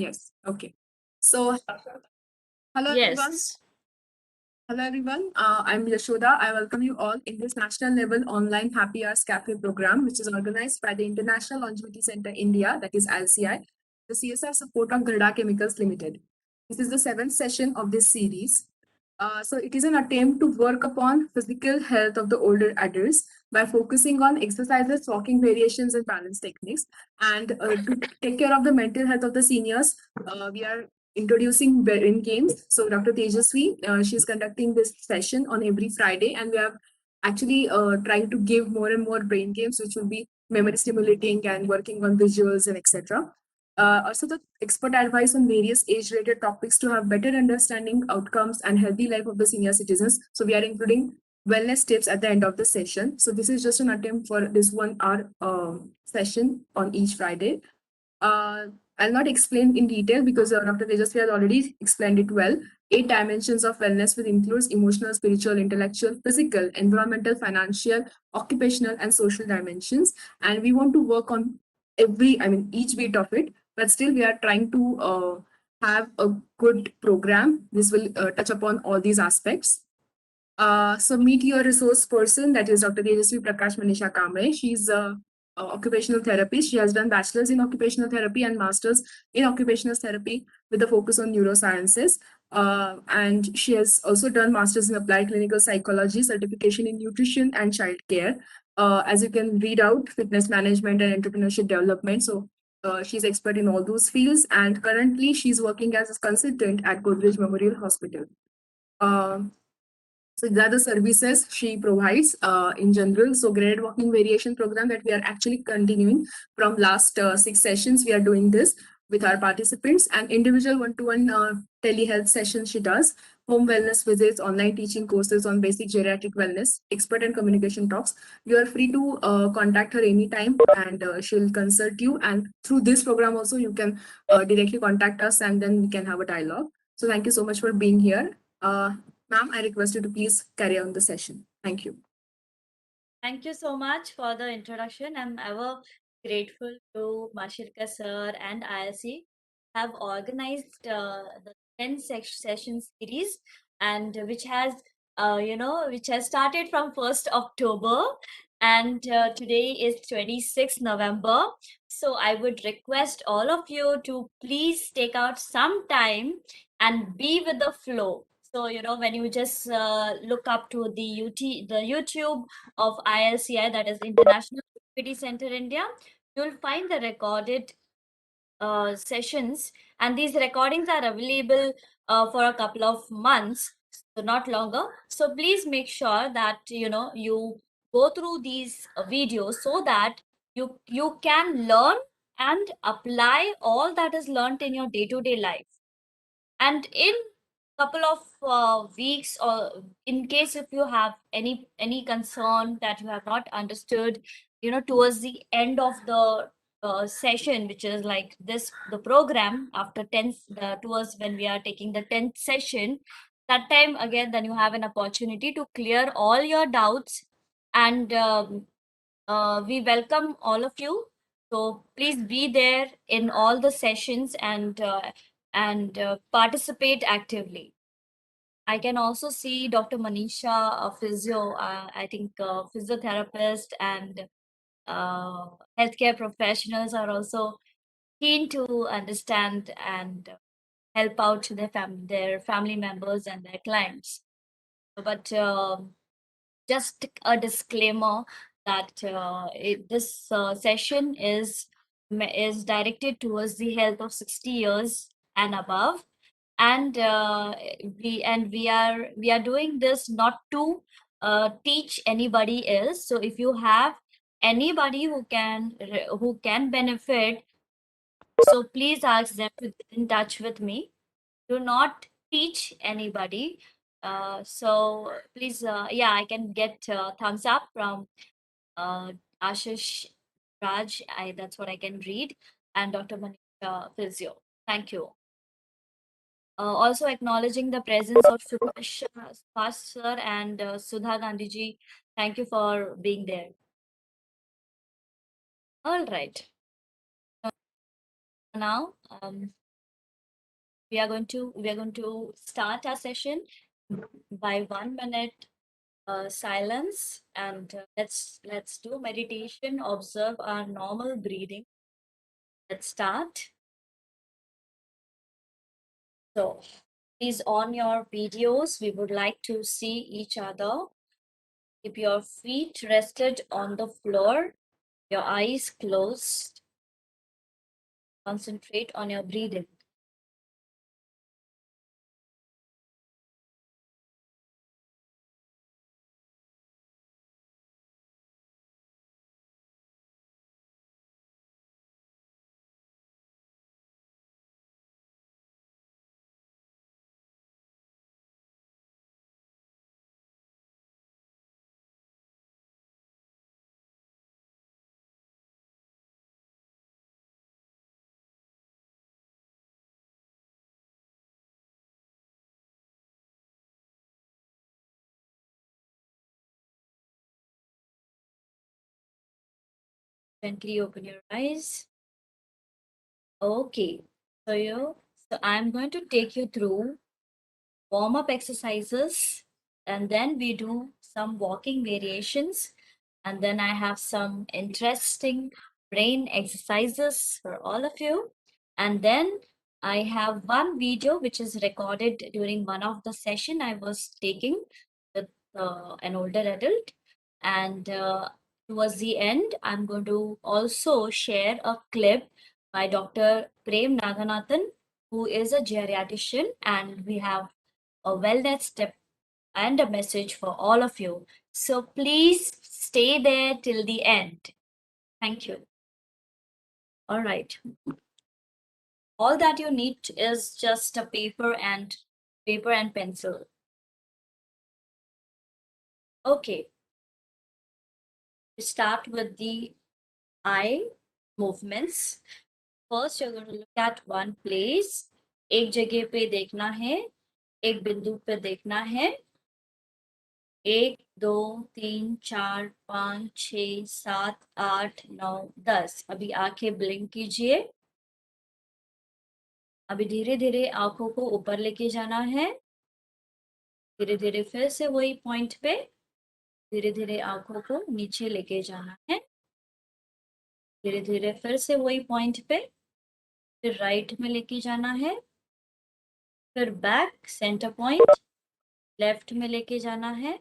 Yes. Okay. So, hello everyone. Yes. Hello everyone. I'm Yashoda. I welcome you all in this national level online Happy Hours Cafe program, which is organized by the International Longevity Center India, that is ILCI, the CSR support of Gerda Chemicals Limited. This is the seventh session of this series. So it is an attempt to work upon physical health of the older adults by focusing on exercises, walking variations, and balance techniques. And to take care of the mental health of the seniors, we are introducing brain games. So Dr. Tejasvi, she's conducting this session on every Friday, and we are actually trying to give more and more brain games, which will be memory stimulating and working on visuals and etc. Also, the expert advice on various age-related topics to have better understanding, outcomes, and healthy life of the senior citizens. So we are including wellness tips at the end of the session. So this is just an attempt for this 1 hour session on each Friday. Uh, I'll not explain in detail because Dr. Tejasvi has already explained it well. 8 dimensions of wellness, which includes emotional, spiritual, intellectual, physical, environmental, financial, occupational, and social dimensions. And we want to work on each bit of it, but still we are trying to have a good program. This will touch upon all these aspects. So meet your resource person, that is Dr. Tejasvi Prakash Manisha Kamre. She's a occupational therapist. She has done bachelor's in occupational therapy and master's in occupational therapy with a focus on neurosciences. And she has also done master's in applied clinical psychology, certification in nutrition and child care. As you can read out, fitness management and entrepreneurship development. So she's expert in all those fields, and currently she's working as a consultant at Godrej Memorial Hospital. Um so these are the services she provides in general. So graded walking variation program that we are actually continuing from last 6 sessions. We are doing this with our participants, and individual one-to-one telehealth sessions she does, home wellness visits, online teaching courses on basic geriatric wellness, expert and communication talks. You are free to contact her anytime, and she'll consult you. And through this program also, you can directly contact us, and then we can have a dialogue. So thank you so much for being here. Ma'am, I request you to please carry on the session. Thank you. Thank you so much for the introduction. I'm ever grateful to Mashirka sir and ILC have organized the 10 session series, and which has started from 1st October, and today is 26th November. So I would request all of you to please take out some time and be with the flow. So, when you just look up to the YouTube of ILCI, that is International Longevity Center India, you'll find the recorded sessions, and these recordings are available for a couple of months, so not longer. So please make sure that you go through these videos so that you can learn and apply all that is learned in your day-to-day life. And in couple of weeks, or in case if you have any concern that you have not understood, towards the end of the session, which is like this, the program after 10th, towards when we are taking the 10th session, that time again, then you have an opportunity to clear all your doubts. And we welcome all of you. So please be there in all the sessions, and participate actively. I can also see Dr. Manisha, a physio, I think physiotherapist and healthcare professionals are also keen to understand and help out their family members and their clients. But just a disclaimer that this session is directed towards the health of 60 years and above, and we are doing this not to teach anybody else. So if you have anybody who can benefit, so please ask them to get in touch with me. Do not teach anybody. So please, yeah, I can get thumbs up from Ashish Raj. That's what I can read, and Dr. Manisha Physio. Thank you. Also acknowledging the presence of Subhash sir and Sudha Gandhi ji. Thank you for being there. All right. Now, we are going to start our session by 1 minute silence, and let's do meditation. Observe our normal breathing. Let's start. So please on your videos. We would like to see each other. Keep your feet rested on the floor, your eyes closed. Concentrate on your breathing. Gently open your eyes. Okay, so I'm going to take you through warm-up exercises, and then we do some walking variations, and then I have some interesting brain exercises for all of you, and then I have one video which is recorded during one of the session I was taking with an older adult, and towards the end I'm going to also share a clip by Dr. Prem Naganathan, who is a geriatrician, and we have a wellness tip and a message for all of you. So please stay there till the end. Thank you. All right. All that you need is just a paper and pencil. Okay. We start with the eye movements. First, you're going to look at one place. एक जगह पे देखना है, एक बिंदु पे देखना है. 1, 2, 3, 4, 5, 6, 7, 8, 9, 10. अभी आंखें ब्लिंक कीजिए. अभी धीरे धीरे आंखों को ऊपर लेके जाना है. धीरे धीरे फिर से वही पॉइंट पे. धीरे धीरे आंखों को नीचे लेके जाना है. धीरे धीरे फिर से वही पॉइंट पे. फिर राइट में लेके जाना है. फिर बैक सेंटर पॉइंट. लेफ्ट में लेके जाना है.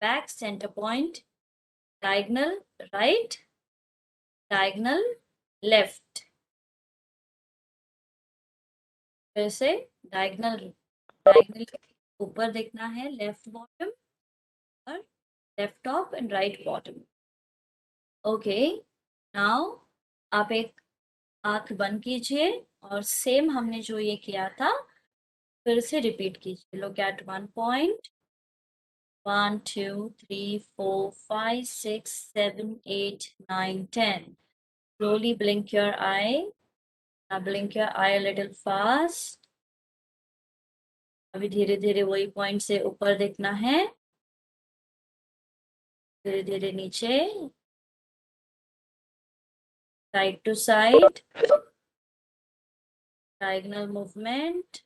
Back centre point. Diagonal right. Diagonal left. फिर से डायगोनल ऊपर देखना है, लेफ्ट बॉटम और left top and right bottom. Okay, now आप एक आंख बंद कीजिए और सेम हमने जो ये किया था फिर से रिपीट कीजिए. Look at one point. 1, 2, 3, 4, 5, 6, 7, 8, 9, 10. Slowly blink your eye. Now blink your eye a little fast. अभी धीरे धीरे वही पॉइंट से ऊपर देखना है. धीरे धीरे नीचे. Side to side. Diagonal movement.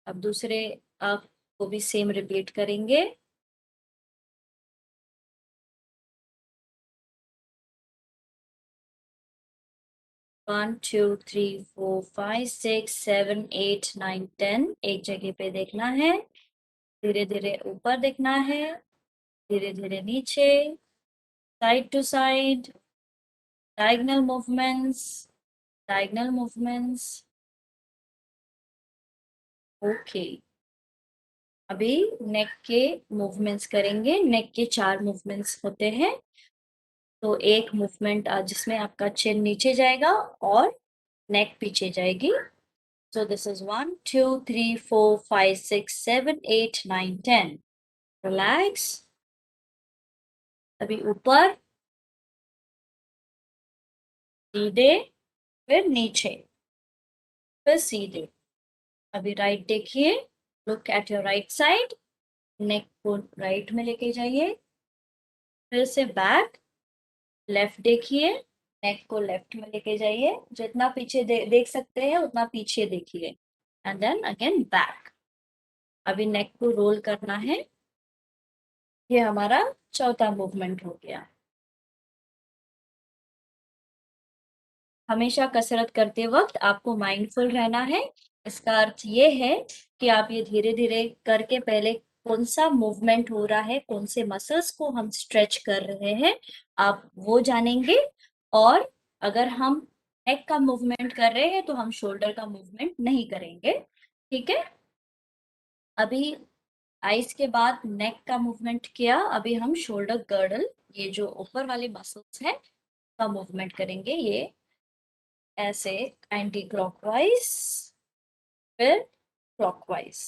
अब दूसरे आंख को भी सेम रिपीट करेंगे. One, two, three, 4, 5, 6, 7, 8, 9, 10. एक जगह पे देखना है. धीरे धीरे ऊपर देखना है. धीरे धीरे नीचे. Side to side. Diagonal movements. Diagonal movements. Okay, अभी नेक के मूवमेंट्स करेंगे. नेक के 4 मूवमेंट्स होते हैं. तो एक मूवमेंट जिसमें आपका चिन नीचे जाएगा और नेक पीछे जाएगी. So this is 1, 2, 3, 4, 5, 6, 7, 8, 9, 10. Relax. अभी ऊपर. सीधे. फिर नीचे. फिर सीधे. अभी राइट देखिए. Look at your right side. Neck को राइट में लेके जाइए. फिर से बैक. लेफ्ट देखिए. नेक को लेफ्ट में लेके जाइए, जितना पीछे देख सकते हैं उतना पीछे देखिए, एंड देन अगेन बैक। अभी नेक को रोल करना है। ये हमारा चौथा मूवमेंट हो गया। हमेशा कसरत करते वक्त आपको माइंडफुल रहना है। इसका अर्थ ये है कि आप ये धीरे धीरे करके पहले कौन सा मूवमेंट हो रहा है, कौन से मसल्स को हम स्ट्रेच कर रहे हैं, आप वो जानेंगे। और अगर हम नेक का मूवमेंट कर रहे हैं तो हम शोल्डर का मूवमेंट नहीं करेंगे। ठीक है। अभी आइस के बाद नेक का मूवमेंट किया, अभी हम शोल्डर गर्डल, ये जो ऊपर वाले मसल्स है का मूवमेंट करेंगे। ये ऐसे एंटी क्लॉकवाइज, फिर क्लॉकवाइज।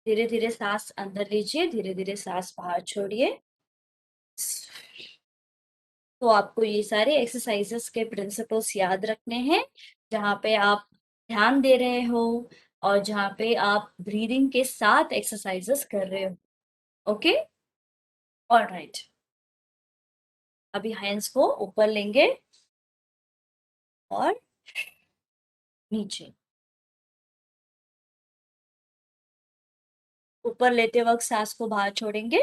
धीरे धीरे सांस अंदर लीजिए, धीरे धीरे सांस बाहर छोड़िए। तो आपको ये सारे एक्सरसाइजेस के प्रिंसिपल्स याद रखने हैं, जहाँ पे आप ध्यान दे रहे हो और जहाँ पे आप ब्रीदिंग के साथ एक्सरसाइजेस कर रहे हो। Okay, alright. अभी हैंड्स को ऊपर लेंगे और नीचे। ऊपर लेते वक्त सांस को बाहर छोड़ेंगे,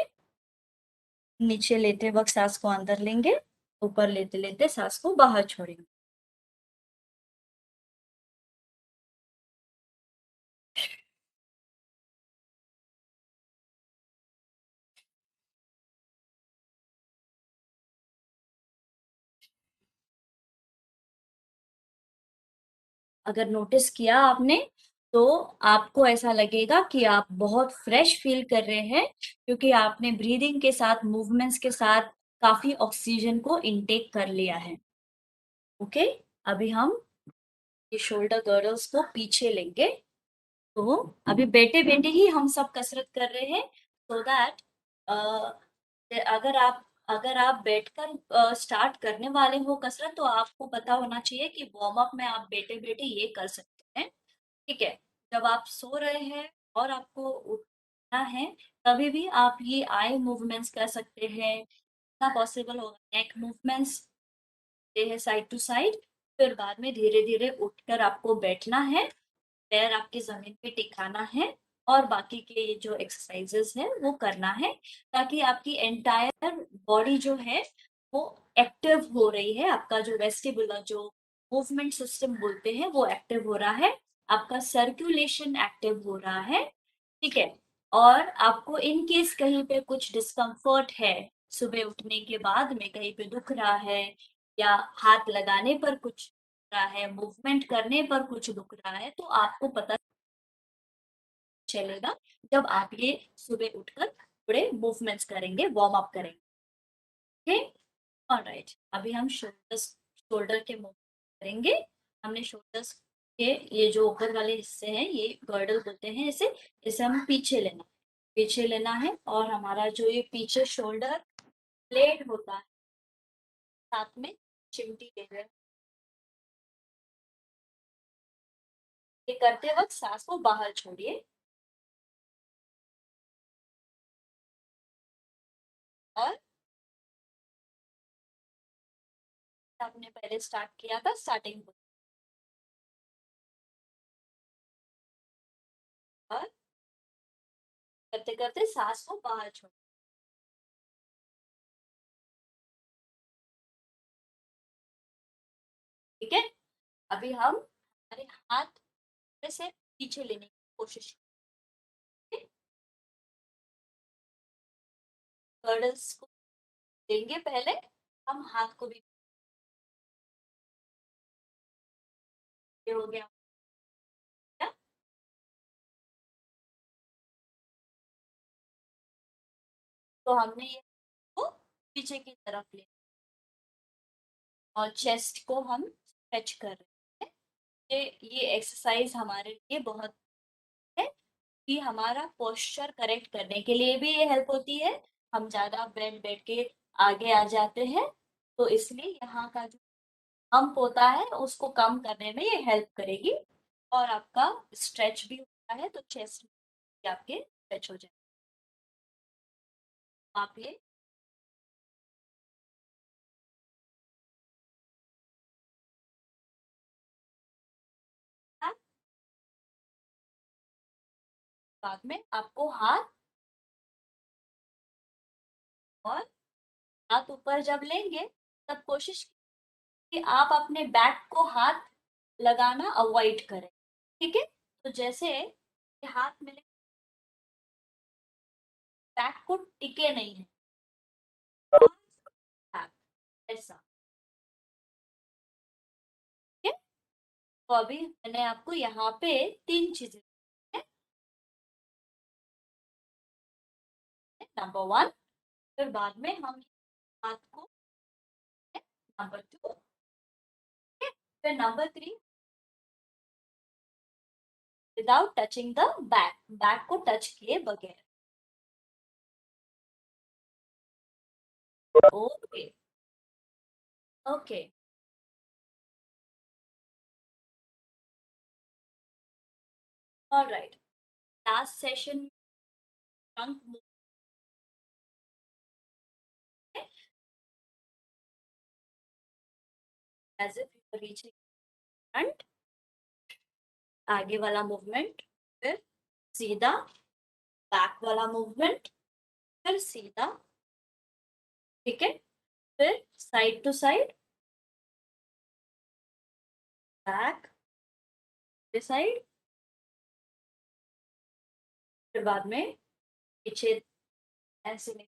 नीचे लेते वक्त सांस को अंदर लेंगे, ऊपर लेते लेते सांस को बाहर छोड़ेंगे। अगर नोटिस किया आपने तो आपको ऐसा लगेगा कि आप बहुत फ्रेश फील कर रहे हैं, क्योंकि आपने ब्रीदिंग के साथ, मूवमेंट्स के साथ काफी ऑक्सीजन को इनटेक कर लिया है। ओके। अभी हम ये शोल्डर गर्डल्स को पीछे लेंगे। तो अभी बैठे बैठे ही हम सब कसरत कर रहे हैं, सो दैट अगर आप बैठकर स्टार्ट करने वाले हो कसरत, तो आपको पता होना चाहिए कि वार्म अप में आप बैठे बैठे ये कर सकते हैं। ठीक है। जब आप सो रहे हैं और आपको उठना है, तभी भी आप ये आई मूवमेंट्स कर सकते हैं, इतना पॉसिबल होगा। नेक मूवमेंट्स ये है साइड टू साइड। फिर बाद में धीरे धीरे उठकर आपको बैठना है, पैर आपके जमीन पे टिकाना है, और बाकी के ये जो एक्सरसाइजेस है वो करना है, ताकि आपकी एंटायर बॉडी जो है वो एक्टिव हो रही है। आपका जो वेस्टिबुलर, जो मूवमेंट सिस्टम बोलते हैं, वो एक्टिव हो रहा है। आपका सर्कुलेशन एक्टिव हो रहा है। ठीक है। और आपको इन केस कहीं पे कुछ डिस्कम्फर्ट है, सुबह उठने के बाद में कहीं पे दुख रहा है, या हाथ लगाने पर कुछ रहा है, मूवमेंट करने पर कुछ दुख रहा है, तो आपको पता चलेगा जब आप ये सुबह उठकर थोड़े मूवमेंट्स करेंगे, वार्म अप करेंगे। Okay, alright. अभी हम शोल्डर के मूवमेंट करेंगे। हमने शोल्डर्स के ये जो ऊपर वाले हिस्से हैं, ये गर्डल बोलते हैं इसे। इसे हम पीछे लेना है, और हमारा जो ये पीछे शोल्डर ब्लेड होता है, साथ में चिमटी ले रहे हैं। ये करते वक्त सांस को बाहर छोड़िए, और आपने पहले स्टार्ट किया था, स्टार्टिंग, और करते करते सांस को बाहर छोड़। ठीक है। अभी हम हमारे हाथ से पीछे लेने की कोशिश करेंगे, कर्डल्स को देंगे पहले, हम हाथ को भी। ये हो गया। तो हमने ये को पीछे की तरफ ले, और चेस्ट को हम स्ट्रेच कर रहे हैं। ये एक्सरसाइज हमारे लिए बहुत है, कि हमारा पोस्चर करेक्ट करने के लिए भी ये हेल्प होती है। हम ज्यादा बैठ बैठ के आगे आ जाते हैं, तो इसलिए यहाँ का जो हम्प होता है उसको कम करने में ये हेल्प करेगी। और आपका स्ट्रेच भी होता है, तो चेस्ट भी आपके स्ट्रेच हो जाए। आप ये बाद में आपको हाथ और हाथ ऊपर जब लेंगे तब कोशिश कि आप अपने बैक को हाथ लगाना अवॉइड करें, ठीक है। तो जैसे ये हाथ मिले, बैक को टिके नहीं है, ऐसा, ठीक है। तो अभी मैंने आपको यहाँ पे 3 चीजें, नंबर 1, फिर बाद में हम हाथ को, नंबर 2, फिर number 3, without touching the back, back को टच किए बगैर। Okay okay, alright. Last session trunk movement as if you are reaching front, आगे वाला मूवमेंट, फिर सीधा, बैक वाला मूवमेंट, फिर सीधा, ठीक है। फिर side to side, back, side, फिर बाद में पीछे ऐसे नहीं,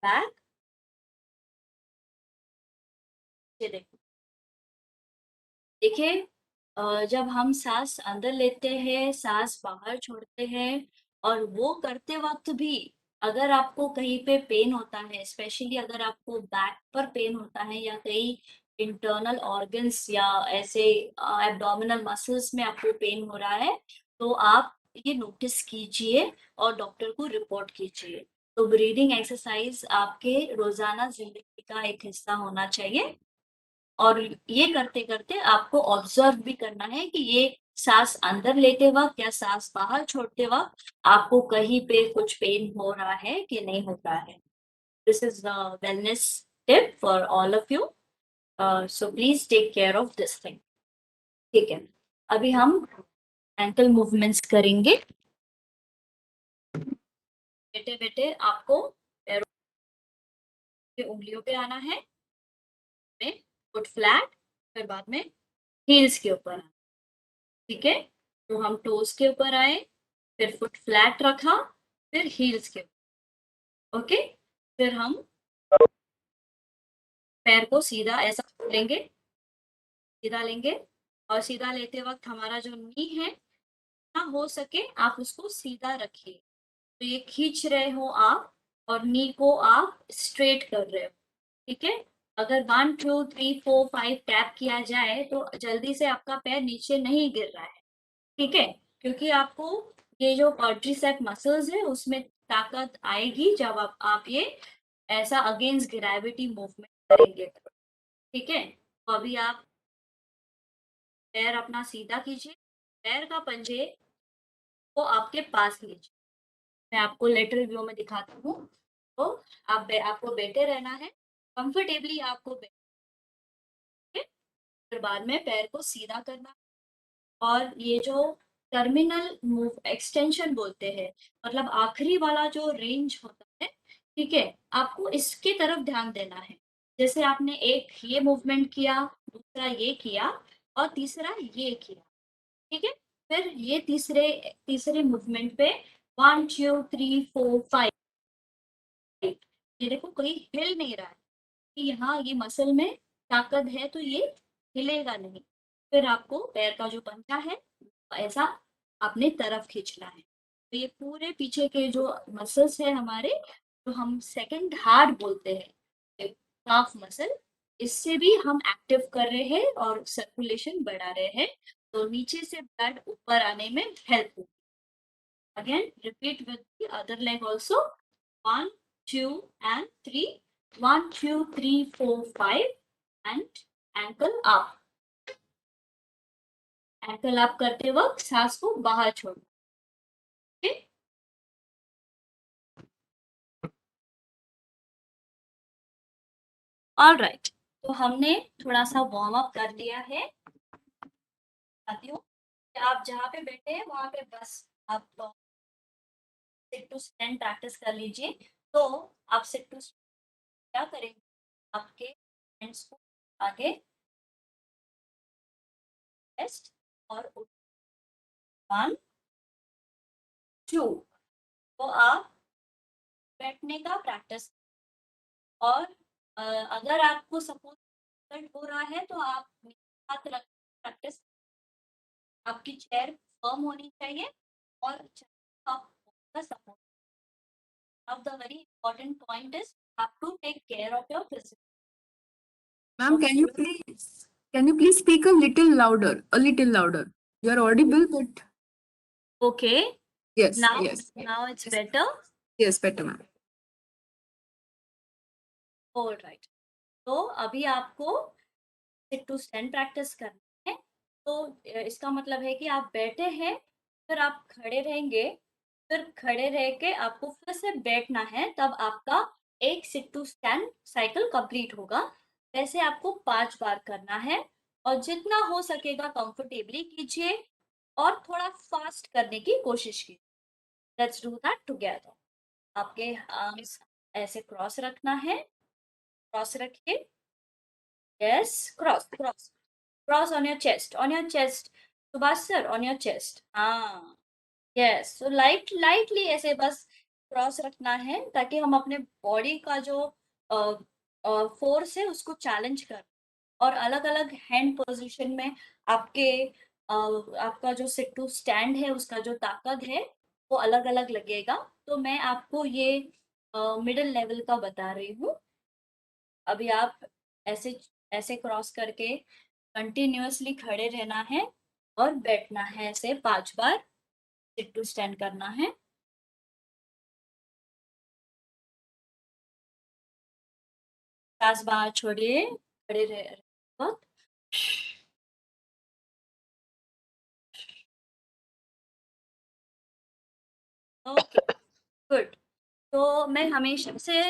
बैक, ये देखो, देखिए, जब हम सांस अंदर लेते हैं, सांस बाहर छोड़ते हैं, और वो करते वक्त भी अगर आपको कहीं पे पेन होता है, स्पेशली अगर आपको बैक पर पेन होता है या कहीं इंटरनल ऑर्गन्स या ऐसे एब्डोमिनल मसल्स में आपको पेन हो रहा है, तो आप ये नोटिस कीजिए और डॉक्टर को रिपोर्ट कीजिए। तो ब्रीदिंग एक्सरसाइज आपके रोजाना जिंदगी का एक हिस्सा होना चाहिए, और ये करते करते आपको ऑब्जर्व भी करना है कि ये सांस अंदर लेते वक्त या सांस बाहर छोड़ते वक्त आपको कहीं पे कुछ पेन हो रहा है कि नहीं हो रहा है। This is wellness tip for all of you, so please take care of this thing, ठीक है। अभी हम एंकल मूवमेंट्स करेंगे। बेटे बेटे आपको पैरों के उंगलियों पे आना है, फुट फ्लैट, फिर बाद में हील्स के ऊपर आना, ठीक है। तो हम टोस के ऊपर आए, फिर फुट फ्लैट रखा, फिर हील्स के ऊपर, ओके। फिर हम पैर को सीधा ऐसा लेंगे, सीधा लेंगे, और सीधा लेते वक्त हमारा जो नी है, ना हो सके आप उसको सीधा रखिए, तो ये खींच रहे हो आप और नी को आप स्ट्रेट कर रहे हो, ठीक है। अगर 1 2 3 4 5 टैप किया जाए तो जल्दी से आपका पैर नीचे नहीं गिर रहा है, ठीक है, क्योंकि आपको ये जो क्वाड्रिसेप मसल्स है उसमें ताकत आएगी जब आप ये ऐसा अगेंस्ट ग्रेविटी मूवमेंट करेंगे, ठीक है। तो अभी आप पैर अपना सीधा कीजिए, पैर का पंजे को आपके पास लीजिए, मैं आपको लेटरल व्यू में दिखाती हूँ। तो आपको बैठे रहना है, कंफर्टेबली आपको बैठे, फिर बाद में पैर को सीधा करना, और ये जो टर्मिनल मूव एक्सटेंशन बोलते हैं, मतलब आखिरी वाला जो रेंज होता है, ठीक है, आपको इसके तरफ ध्यान देना है। जैसे आपने एक ये मूवमेंट किया, दूसरा ये किया, और तीसरा ये किया, ठीक है। फिर ये तीसरे तीसरे मूवमेंट पे 1 2 3 4 5, ये देखो कहीं हिल नहीं रहा है कि यहाँ ये मसल में ताकत है तो ये हिलेगा नहीं। फिर आपको पैर का जो पंजा है ऐसा अपने तरफ खींचना है, तो ये पूरे पीछे के जो मसल्स है हमारे, जो हम सेकंड हार्ट बोलते हैं, काफ मसल, इससे भी हम एक्टिव कर रहे हैं और सर्कुलेशन बढ़ा रहे हैं, तो नीचे से ब्लड ऊपर आने में हेल्प होगी। Again repeat with the other leg also, 1 2 and 3, 1 2 3 4 5 and ankle up, ankle up करते वक्त सांस को बाहर छोड़ना, ओके। ऑलराइट, तो हमने थोड़ा सा वार्म अप कर लिया है, बताती हूँ आप जहाँ पे बैठे हैं वहां पे बस आप सिट टू स्टैंड प्रैक्टिस कर लीजिए। तो आप सिट टू क्या करेंगे, आपके हैंड्स को आगे रेस्ट और 1 2, तो आप बैठने का प्रैक्टिस। और अगर आपको सपोज हो रहा है तो आप हाथ रख प्रैक्टिस। आपकी चेयर फर्म होनी चाहिए और आप support. Now the very important point is you have to take care of your physical. Ma'am, can you please speak a little louder? A little louder. You are audible, but Okay, yes, now yes, now it's better. yes, better, ma'am. All right. तो अभी आपको seat to stand practice करना है। तो इसका मतलब है कि आप बैठे हैं, फिर आप खड़े रहेंगे, फिर खड़े रह के आपको फिर से बैठना है, तब आपका एक sit to stand cycle complete होगा। वैसे आपको 5 बार करना है और जितना हो सकेगा कंफर्टेबली कीजिए और थोड़ा फास्ट करने की कोशिश कीजिए। Let's do that together. आपके आर्म्स ऐसे क्रॉस रखना है, क्रॉस रखिए। Yes, cross cross cross on your chest. Subhash sir, on your chest. हाँ, यस। सो लाइटली ऐसे बस क्रॉस रखना है ताकि हम अपने बॉडी का जो फोर्स है उसको चैलेंज कर। और अलग अलग हैंड पोजीशन में आपके आपका जो सिट टू स्टैंड है उसका जो ताकत है वो अलग अलग लगेगा। तो मैं आपको ये मिडिल लेवल का बता रही हूँ। अभी आप ऐसे ऐसे क्रॉस करके कंटिन्यूअसली खड़े रहना है और बैठना है, ऐसे 5 बार सिट टू स्टैंड करना है। 50 बार छोड़िए, खड़े रह वक्त। Okay, good. तो मैं हमेशा से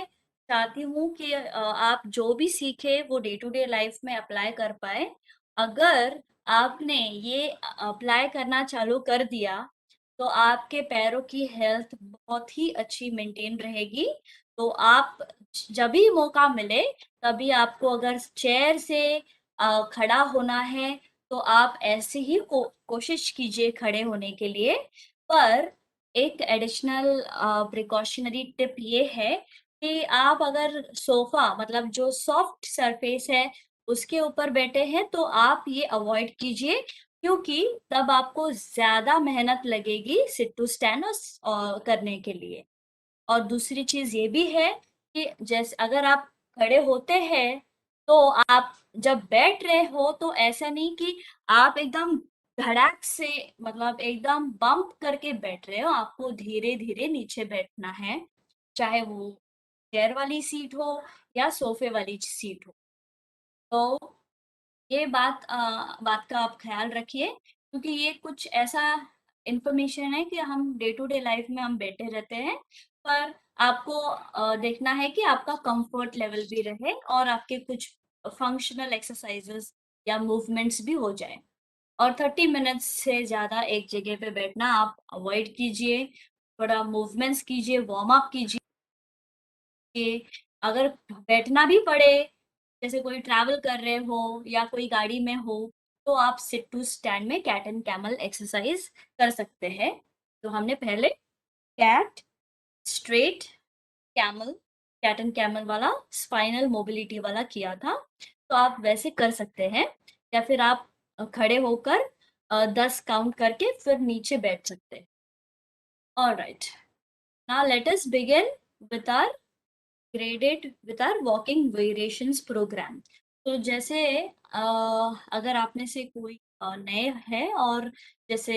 चाहती हूँ कि आप जो भी सीखे वो डे टू डे लाइफ में अप्लाई कर पाए। अगर आपने ये अप्लाई करना चालू कर दिया तो आपके पैरों की हेल्थ बहुत ही अच्छी मेंटेन रहेगी। तो आप जब भी मौका मिले तभी आपको अगर चेयर से खड़ा होना है तो आप ऐसे ही कोशिश कीजिए खड़े होने के लिए। पर एक एडिशनल प्रिकॉशनरी टिप ये है कि आप अगर सोफा मतलब जो सॉफ्ट सरफेस है उसके ऊपर बैठे हैं तो आप ये अवॉइड कीजिए, क्योंकि तब आपको ज्यादा मेहनत लगेगी सिट टू स्टैंड करने के लिए। और दूसरी चीज ये भी है कि जैसे अगर आप खड़े होते हैं तो आप जब बैठ रहे हो तो ऐसा नहीं कि आप एकदम धड़ाक से मतलब एकदम बम्प करके बैठ रहे हो। आपको धीरे धीरे नीचे बैठना है, चाहे वो चेयर वाली सीट हो या सोफे वाली सीट हो। तो ये बात का आप ख्याल रखिए, क्योंकि ये कुछ ऐसा इंफॉर्मेशन है कि हम डे टू डे लाइफ में हम बैठे रहते हैं, पर आपको देखना है कि आपका कंफर्ट लेवल भी रहे और आपके कुछ फंक्शनल एक्सरसाइजेस या मूवमेंट्स भी हो जाए। और 30 मिनट्स से ज़्यादा एक जगह पे बैठना आप अवॉइड कीजिए। थोड़ा मूवमेंट्स कीजिए, वार्म अप कीजिए। अगर बैठना भी पड़े, जैसे कोई ट्रैवल कर रहे हो या कोई गाड़ी में हो, तो आप सिट टू स्टैंड में कैट एंड कैमल एक्सरसाइज कर सकते हैं। तो हमने पहले cat, straight, camel, cat and camel वाला स्पाइनल मोबिलिटी वाला किया था। तो आप वैसे कर सकते हैं, या फिर आप खड़े होकर 10 काउंट करके फिर नीचे बैठ सकते हैं। Alright, now let us begin with our graded with our walking variations program। तो जैसे अगर आप में से कोई नए हैं और जैसे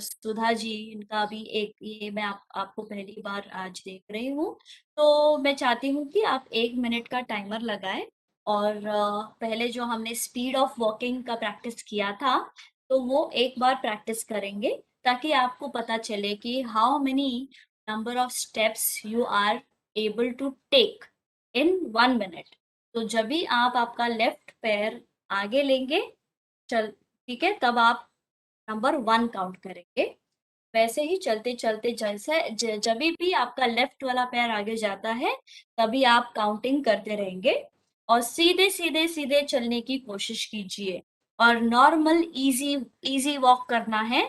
सुधा जी, इनका भी एक ये मैं आपको पहली बार आज देख रही हूँ, तो मैं चाहती हूँ कि आप 1 मिनट का टाइमर लगाएं। और पहले जो हमने स्पीड ऑफ वॉकिंग का प्रैक्टिस किया था तो वो एक बार प्रैक्टिस करेंगे, ताकि आपको पता चले कि how many number of steps you are able to take in 1 minute। तो जब भी आप आपका लेफ्ट पैर आगे लेंगे, चल ठीक है, तब आप नंबर 1 काउंट करेंगे। वैसे ही चलते चलते जैसे जब भी आपका लेफ्ट वाला पैर आगे जाता है तभी आप काउंटिंग करते रहेंगे और सीधे सीधे सीधे चलने की कोशिश कीजिए और नॉर्मल इजी इजी वॉक करना है,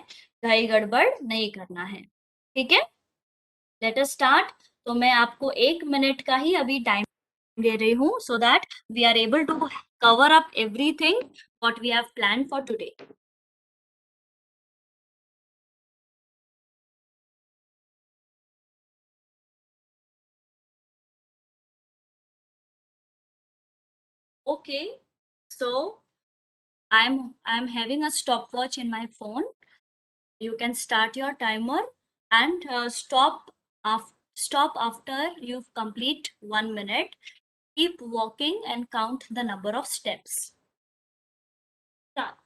घाई गड़बड़ नहीं करना है। ठीक है, लेट अस स्टार्ट। तो मैं आपको 1 मिनट का ही अभी टाइम दे रही हूँ so that we are able to cover up everything what we have plan for today. Okay, so I'm having a stopwatch in my phone. You can start your timer and stop after you've complete 1 minute. Keep walking and count the number of steps. Start.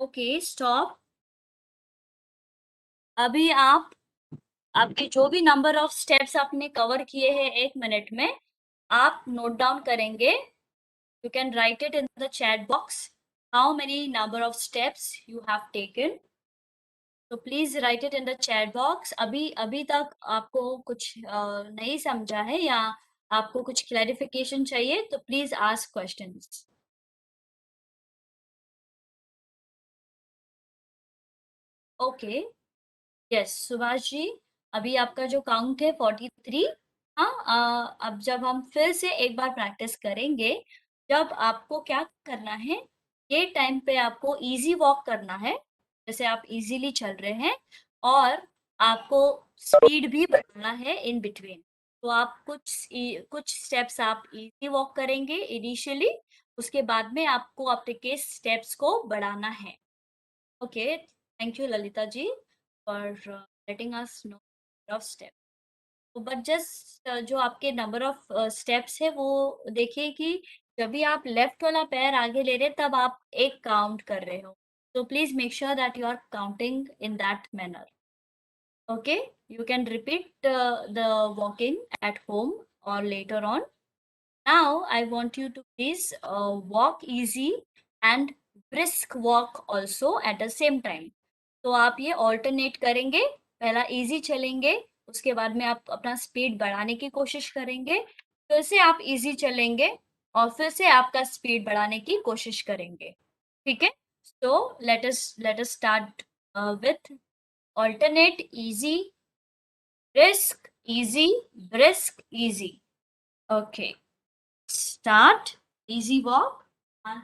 Okay, stop. अभी आप आपके जो भी number of steps आपने cover किए हैं 1 minute में आप नोट डाउन करेंगे। You can write it in the chat box how many number of steps you have taken. So please write it in the chat box. अभी अभी तक आपको कुछ नहीं समझा है या आपको कुछ क्लैरिफिकेशन चाहिए तो please ask questions. Okay, yes Subhash ji, अभी आपका जो काउंट है 43। हाँ, अब जब हम फिर से एक बार प्रैक्टिस करेंगे, जब आपको क्या करना है, ये टाइम पे आपको इजी वॉक करना है, जैसे आप इजीली चल रहे हैं और आपको स्पीड भी बढ़ाना है इन बिटवीन। तो आप कुछ स्टेप्स आप इजी वॉक करेंगे इनिशियली, उसके बाद में आपको आपके स्टेप्स को बढ़ाना है। Okay, thank you Lalita ji for letting us know of step. But just जो आपके नंबर ऑफ स्टेप्स है वो देखिए कि जब भी आप लेफ्ट वाला पैर आगे ले रहे हैं तब आप एक काउंट कर रहे हो। So please make sure that you are counting in that manner. Okay, you can repeat the walking at home or later on. Now I want you to please walk easy and brisk walk also at the same time. तो आप ये alternate करेंगे, पहला easy चलेंगे, उसके बाद में आप अपना स्पीड बढ़ाने की कोशिश करेंगे, फिर से आप इजी चलेंगे और फिर से आपका स्पीड बढ़ाने की कोशिश करेंगे। ठीक है, so let us start with alternate easy, brisk, easy, brisk, easy. Okay, start easy walk. One,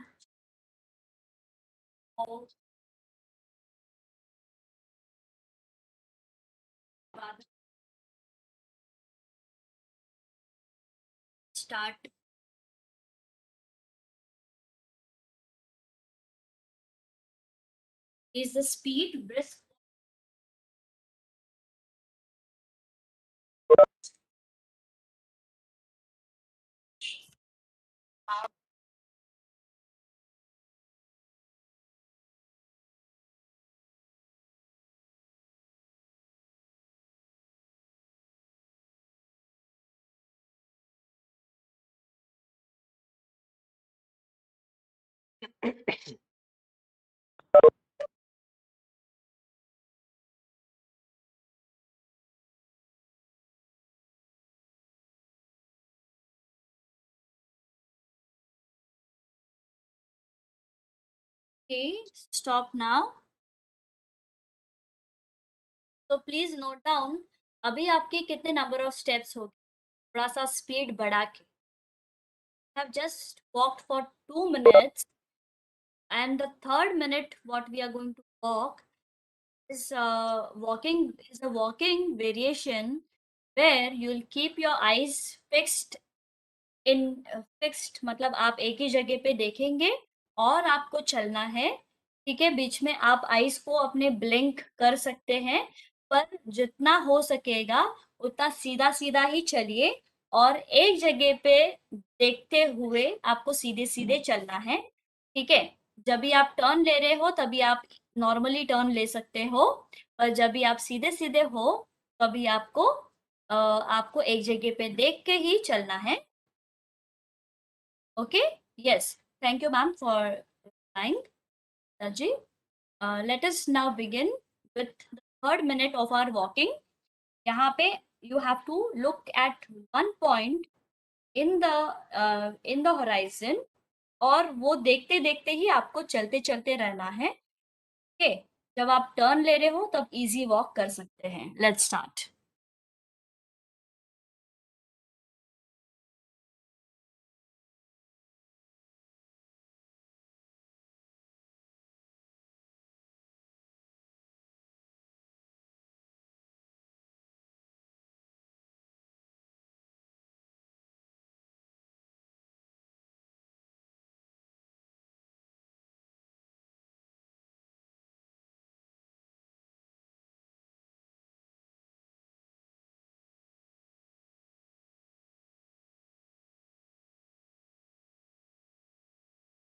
two, start is the speed brisk. Okay, stop now. So please note down अभी आपके कितने number of steps हो गए, थोड़ा सा speed बढ़ा के. Have just walked for 2 minutes, and the third minute what we are going to walk is a walking variation where you'll keep your eyes in fixed, मतलब आप एक ही जगह पे देखेंगे और आपको चलना है. ठीक है, बीच में आप आईज को अपने ब्लिंक कर सकते हैं, पर जितना हो सकेगा उतना सीधा सीधा ही चलिए और एक जगह पे देखते हुए आपको सीधे सीधे चलना है. ठीक है, जब भी आप टर्न ले रहे हो तभी आप नॉर्मली टर्न ले सकते हो, पर जब भी आप सीधे सीधे हो तभी आपको एक जगह पे देख के ही चलना है. Okay, yes. Thank you, ma'am, for replying, Raji. Let us now begin with the third minute of our walking. यहाँ पे you have to look at one point in the horizon, और वो देखते देखते ही आपको चलते चलते रहना है. Okay, जब आप टर्न ले रहे हो तब इजी वॉक कर सकते हैं. Let's start.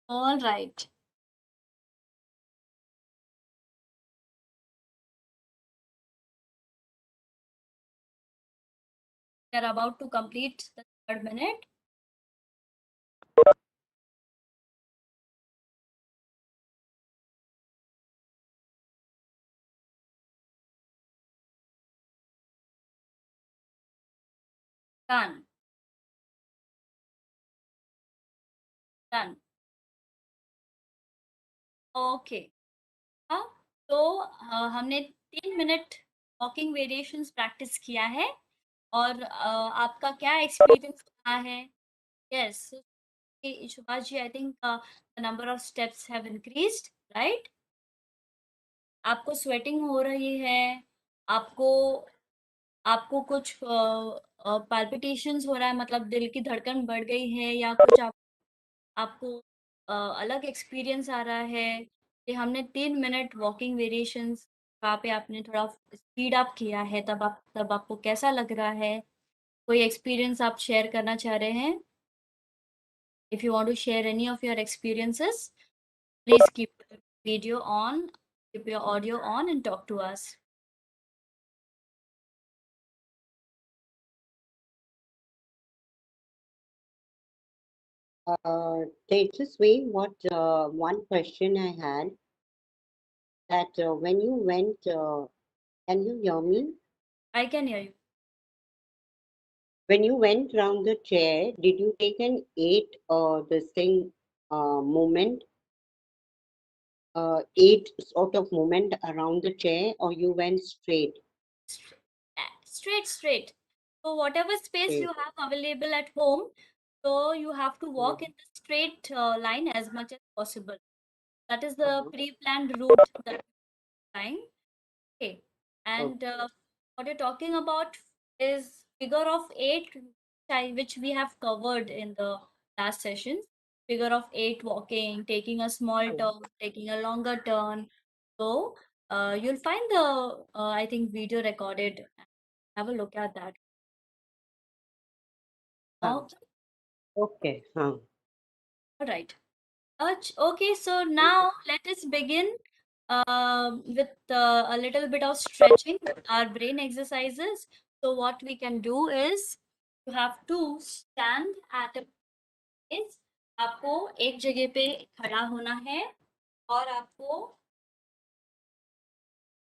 All right. We are about to complete the third minute. Done. Done. Okay. हाँ, तो हमने 3 मिनट वॉकिंग वेरिएशंस प्रैक्टिस किया है, और आपका क्या एक्सपीरियंस रहा है? Yes, Subhash ji, I think the number of steps have increased, right? आपको स्वेटिंग हो रही है, आपको आपको कुछ पाल्पिटेशंस हो रहा है, मतलब दिल की धड़कन बढ़ गई है, या कुछ आपको अलग एक्सपीरियंस आ रहा है कि हमने 3 मिनट वॉकिंग वेरिएशंस वहाँ पे आपने थोड़ा स्पीड अप किया है, तब आपको कैसा लग रहा है? कोई एक्सपीरियंस आप शेयर करना चाह रहे हैं? If you want to share any of your experiences, please keep video on, keep your audio on and talk to us. Tejasvi, what one question I had, that when you went, can you hear me? I can hear you. When you went round the chair, did you take an eight this thing movement, eight sort of movement around the chair, or you went straight? Straight. So whatever space you Straight. have available at home, so you have to walk Mhm. in the straight line as much as possible. That is the Uh-huh. pre-planned route that we're trying. Okay. And Okay. what you're talking about is figure of eight, which we have covered in the last sessions. Figure of eight walking, taking a small Oh. turn, taking a longer turn. So you'll find the, I think, video recorded. Have a look at that. Ah, Okay. okay. All right. Okay, so now let us begin with a little bit of stretching, our brain exercises. So what we can do is you have to stand at a place. आपको एक जगह पे खड़ा होना है और आपको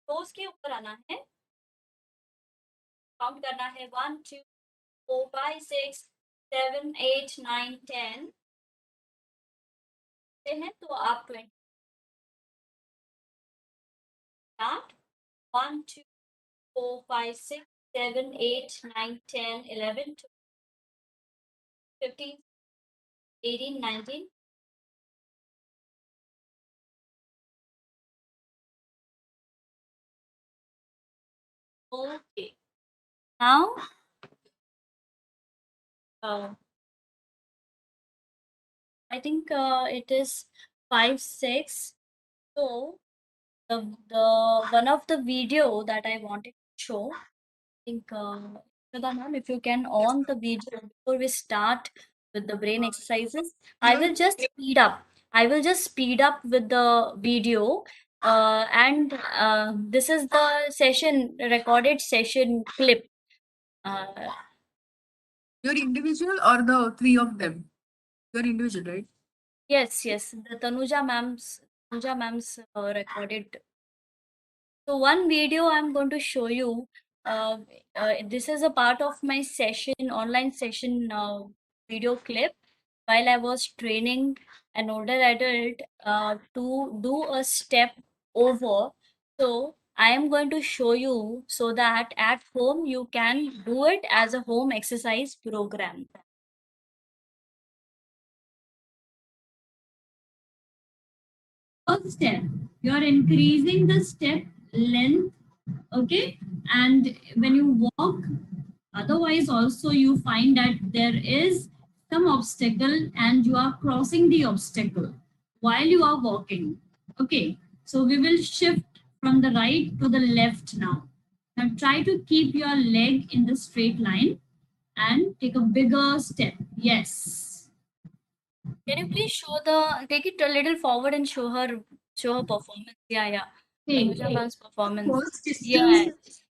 toast के ऊपर आना है. काउंट करना है 1 2 4 5 6 7 8 9 10 हैं, तो आप 20 start. 1 2 4, 5, 6, 7, 8, 9, 10, 11, 12, 15, 18, 19. Okay. Now, I think it is 5, 6. So the one of the video that I wanted to show, I think Shraddha ma'am, if you can on the video before we start with the brain exercises, I will just speed up. I will just speed up with the video. And this is the session recorded session clip. Uh, You're individual or the three of them? You're individual, right? yes, the Tanuja ma'am's recorded. So one video I'm going to show you. Uh, this is a part of my session, online session video clip while I was training an older adult to do a step over. So I am going to show you so that at home you can do it as a home exercise program. First step, you are increasing the step length, okay? And when you walk, otherwise also you find that there is some obstacle and you are crossing the obstacle while you are walking, okay? So we will shift from the right to the left now. Now try to keep your leg in the straight line and take a bigger step. Yes. Can you please take it a little forward and show her performance? Yeah. Tanuja ma'am's performance. First Yeah. distance,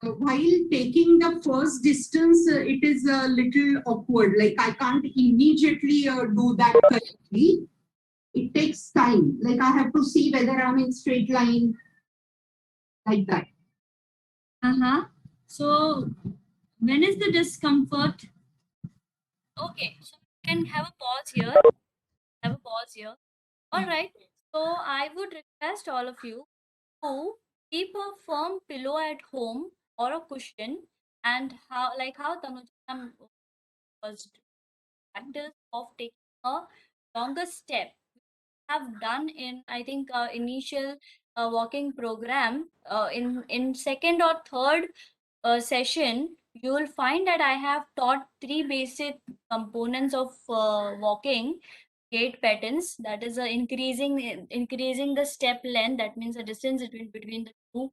while taking the first distance, it is a little awkward. Like I can't immediately do that correctly. It takes time. Like I have to see whether I'm in straight line, like that. Uh-huh. So when is the discomfort? Okay, so you can have a pause here. Have a pause here. All right. So I would request all of you to keep a firm pillow at home or a cushion, and how Tanuja ma'am was practice of taking a longer step have done in, I think, initial walking program. In second or third session, you will find that I have taught three basic components of walking gait patterns. That is increasing the step length. That means the distance between the two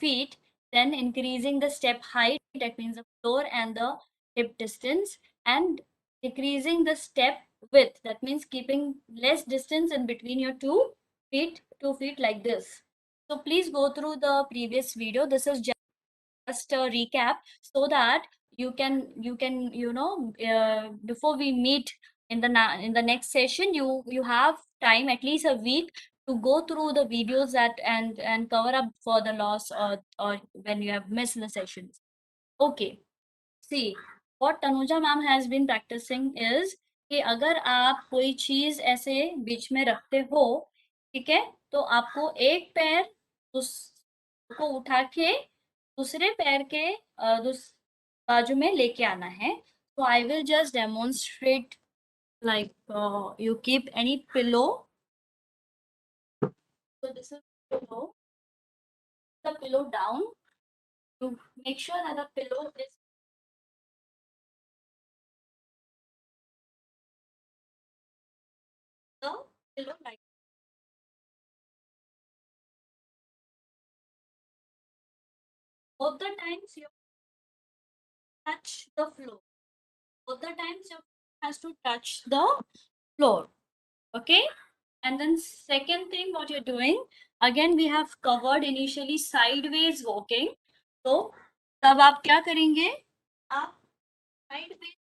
feet. Then increasing the step height. That means the floor and the hip distance, and decreasing the step width. That means keeping less distance in between your two feet like this. So please go through the previous video. This is just a recap so that before we meet in the next session, you have time at least a week to go through the videos that and cover up for the loss or when you have missed the sessions. Okay. See, what Tanuja ma'am has been practicing is कि अगर आप कोई चीज ऐसे बीच में रखते हो, ठीक है, तो आपको एक पैर उसको उठा के दूसरे पैर के बाजू में लेके आना है. So I will just demonstrate, like you keep any pillow. So this is pillow. The pillow down. You make sure that the pillow is the pillow like both the times you touch the floor. Both the times your foot has to touch the floor. Okay. And then second thing, what you're doing, again we have covered initially sideways walking. So तब आप क्या करेंगे? आप sideways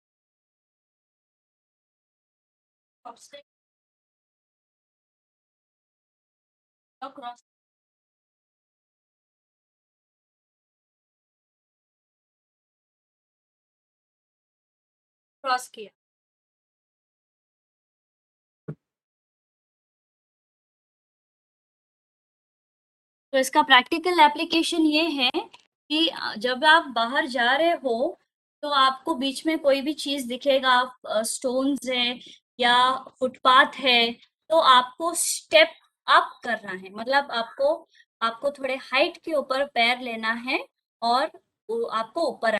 obstacle cross किया. तो इसका practical application ये है कि जब आप बाहर जा रहे हो तो आपको बीच में कोई भी चीज दिखेगा, स्टोन्स है या फुटपाथ है, तो आपको स्टेप अप करना है। मतलब आपको आपको थोड़े हाइट के ऊपर पैर लेना है और आपको ऊपर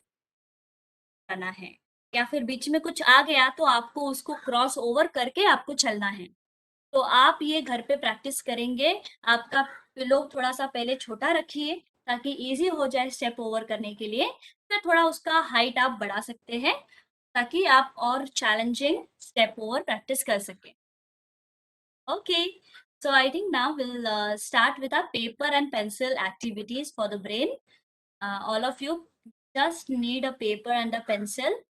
आना है। या फिर बीच में कुछ आ गया तो आपको उसको क्रॉस ओवर करके आपको चलना है। तो आप ये घर पे प्रैक्टिस करेंगे। आपका पिलो थोड़ा सा पहले छोटा रखिए ताकि इजी हो जाए स्टेप ओवर करने के लिए। फिर थोड़ा उसका हाइट आप बढ़ा सकते हैं ताकि आप और चैलेंजिंग स्टेप ओवर प्रैक्टिस कर सकें। Okay, so I think now we'll start with our paper and pencil activities for the brain. All of you just need a paper and a pencil.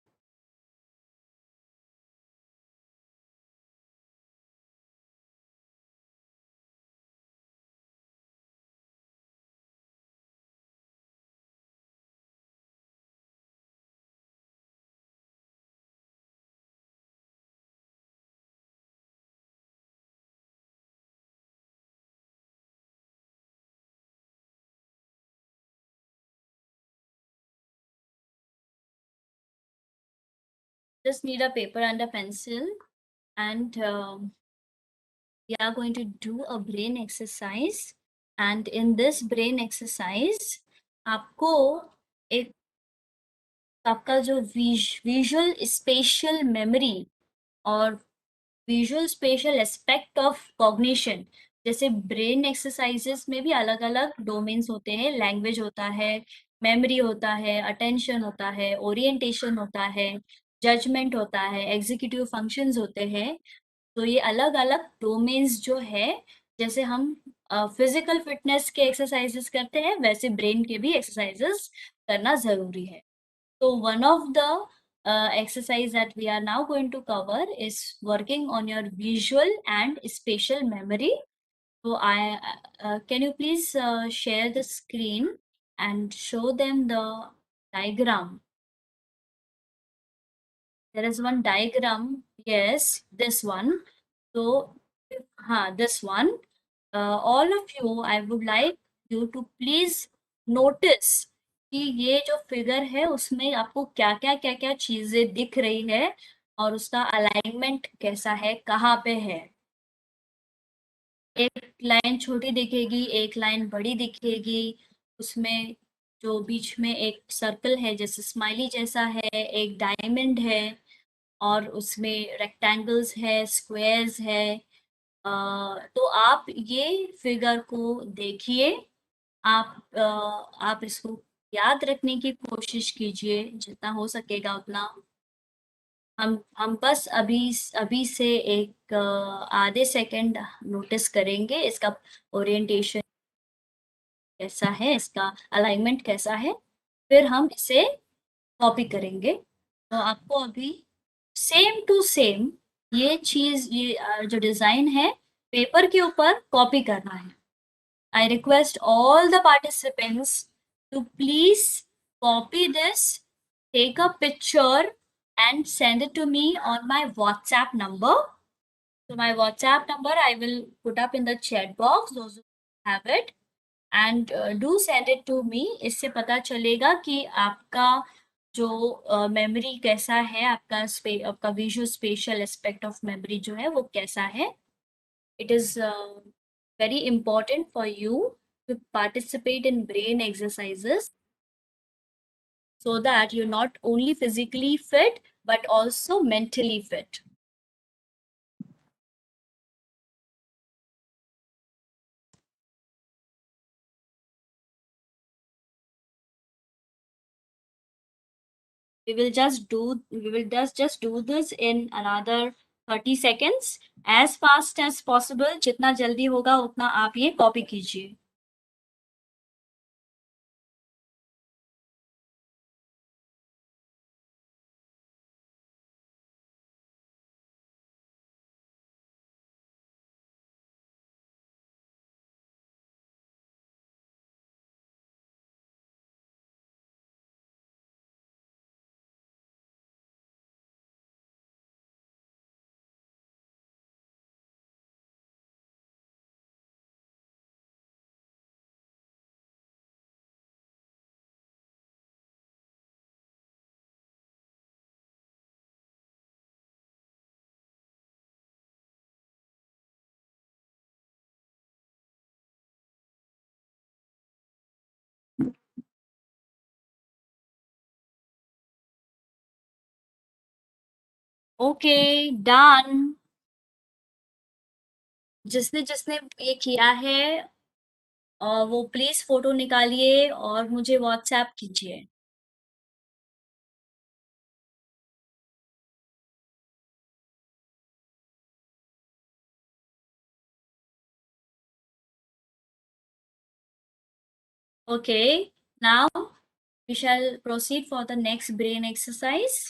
Just need a paper and a pencil, and we are going to do a brain exercise. And in this brain exercise, आपको एक आपका जो visual special memory और visual special aspect of cognition, जैसे brain exercises में भी अलग अलग डोमेन्स होते हैं। लैंग्वेज होता है, मेमोरी होता है, अटेंशन होता है, ओरिएंटेशन होता है, जजमेंट होता है, एग्जीक्यूटिव फंक्शंस होते हैं। तो ये अलग अलग डोमेन्स जो है, जैसे हम फिजिकल फिटनेस के एक्सरसाइजेस करते हैं वैसे ब्रेन के भी एक्सरसाइजेस करना जरूरी है। So one of the exercise that we are now going to cover is working on your visual and spatial memory. So can you please share the screen and show them the diagram? There is one diagram. Yes, this one. So, this one. All of you, I would like you to please notice कि ये जो figure है उसमें आपको क्या क्या चीजें दिख रही है और उसका अलाइनमेंट कैसा है, कहाँ पे है। एक लाइन छोटी दिखेगी, एक लाइन बड़ी दिखेगी। उसमें जो बीच में एक सर्कल है जैसे स्माइली जैसा है, एक डायमंड है, और उसमें रेक्टेंगल्स है, स्क्वायर्स है। तो आप ये फिगर को देखिए। आप इसको याद रखने की कोशिश कीजिए जितना हो सकेगा उतना। हम बस अभी से एक आधे सेकंड नोटिस करेंगे इसका ओरिएंटेशन कैसा है, इसका अलाइनमेंट कैसा है, फिर हम इसे कॉपी करेंगे। तो आपको अभी सेम टू सेम ये चीज, ये जो डिजाइन है पेपर के ऊपर कॉपी करना है। I request all the participants to please copy this, take a picture and send it to me on my WhatsApp number. So my WhatsApp number I will put up in the chat box, those who have it, and do send it to me. इससे पता चलेगा कि आपका जो memory कैसा है, आपका visual special aspect of memory जो है वो कैसा है। It is very important for you to participate in brain exercises so that you're not only physically fit but also mentally fit. We will just do this in another 30 seconds as fast as possible. जितना जल्दी होगा उतना आप ये copy कीजिए। Okay, done. जिसने जिसने ये किया है वो प्लीज फोटो निकालिए और मुझे व्हाट्सएप कीजिए। Okay, now we shall proceed for the next brain exercise.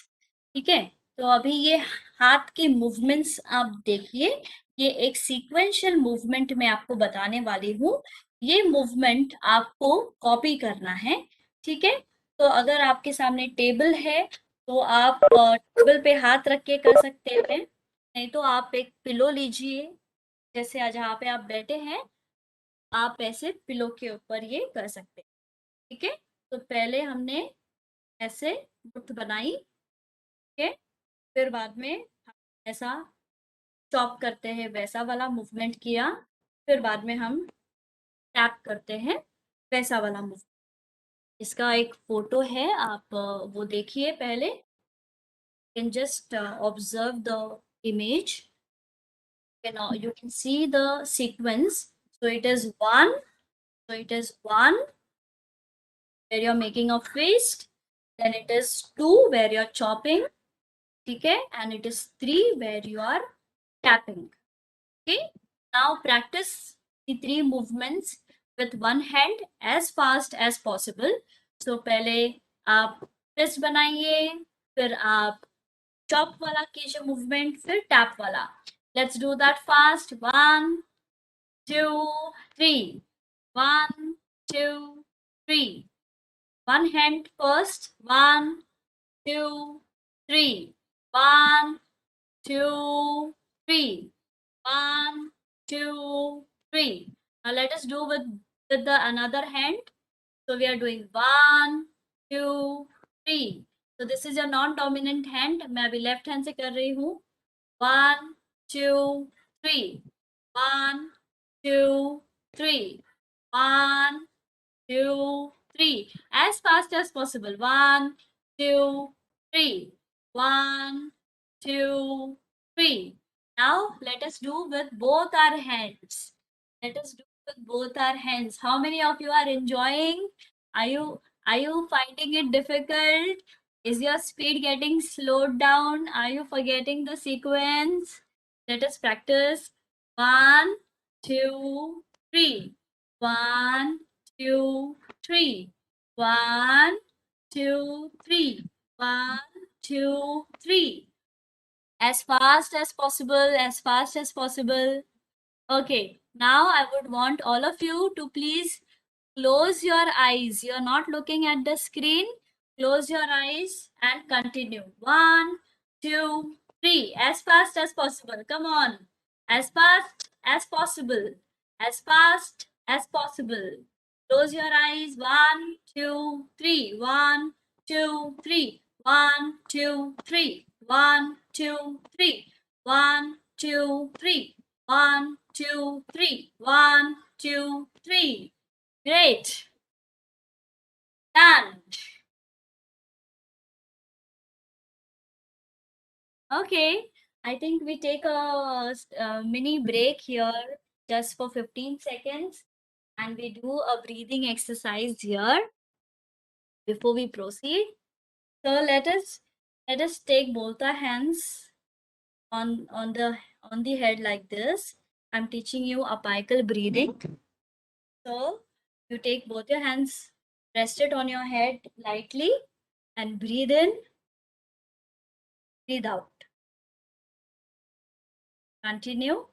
ठीक है, तो अभी ये हाथ के मूवमेंट्स आप देखिए, ये एक सीक्वेंशियल मूवमेंट मैं आपको बताने वाली हूँ। ये मूवमेंट आपको कॉपी करना है। ठीक है, तो अगर आपके सामने टेबल है तो आप टेबल पे हाथ रख के कर सकते हैं, नहीं तो आप एक पिलो लीजिए, जैसे जहाँ पे आप बैठे हैं आप ऐसे पिलो के ऊपर ये कर सकते हैं। ठीक है, तो पहले हमने ऐसे गुठ बनाई, ठीक है, फिर बाद में हम ऐसा चॉप करते हैं वैसा वाला मूवमेंट किया, फिर बाद में हम टैप करते हैं वैसा वाला मूव। इसका एक फोटो है, आप वो देखिए पहले, can just observe the image, you can see the sequence. So it is one, where you're making a fist, then it is two where you're chopping, okay, and it is three where you are tapping. Okay, now practice the three movements with one hand as fast as possible. So पहले आप fist बनाइए, फिर आप chop वाला कीजिए movement, फिर tap वाला. Let's do that fast. 1, 2, 3. 1, 2, 3. One hand first. 1, 2, 3. 1, 2, 3. 1, 2, 3. Now let us do with the another hand. So we are doing 1, 2, 3. So this is your non-dominant hand. मैं अभी left hand से कर रही हूँ. 1, 2, 3. 1, 2, 3. 1, 2, 3. As fast as possible. 1, 2, 3. 1, 2, 3. Now let us do with both our hands. Let us do with both our hands. How many of you are enjoying? Are you finding it difficult? Is your speed getting slowed down? Are you forgetting the sequence? Let us practice. 1, 2, 3. 1, 2, 3. 1, 2, 3. 1, 2, 3. As fast as possible, as fast as possible. Okay, now I would want all of you to please close your eyes. You're not looking at the screen. Close your eyes and continue. 1, 2, 3. As fast as possible. Come on. As fast as possible. As fast as possible. Close your eyes. 1, 2, 3. 1, 2, 3. 1, 2, 3. 1, 2, 3. 1, 2, 3. 1, 2, 3. 1, 2, 3. Great. Done. Okay. I think we take a mini break here just for 15 seconds and we do a breathing exercise here before we proceed. So let us take both our hands on the head like this. I'm teaching you apical breathing. So you take both your hands, rest it on your head lightly and breathe in, breathe out. Continue.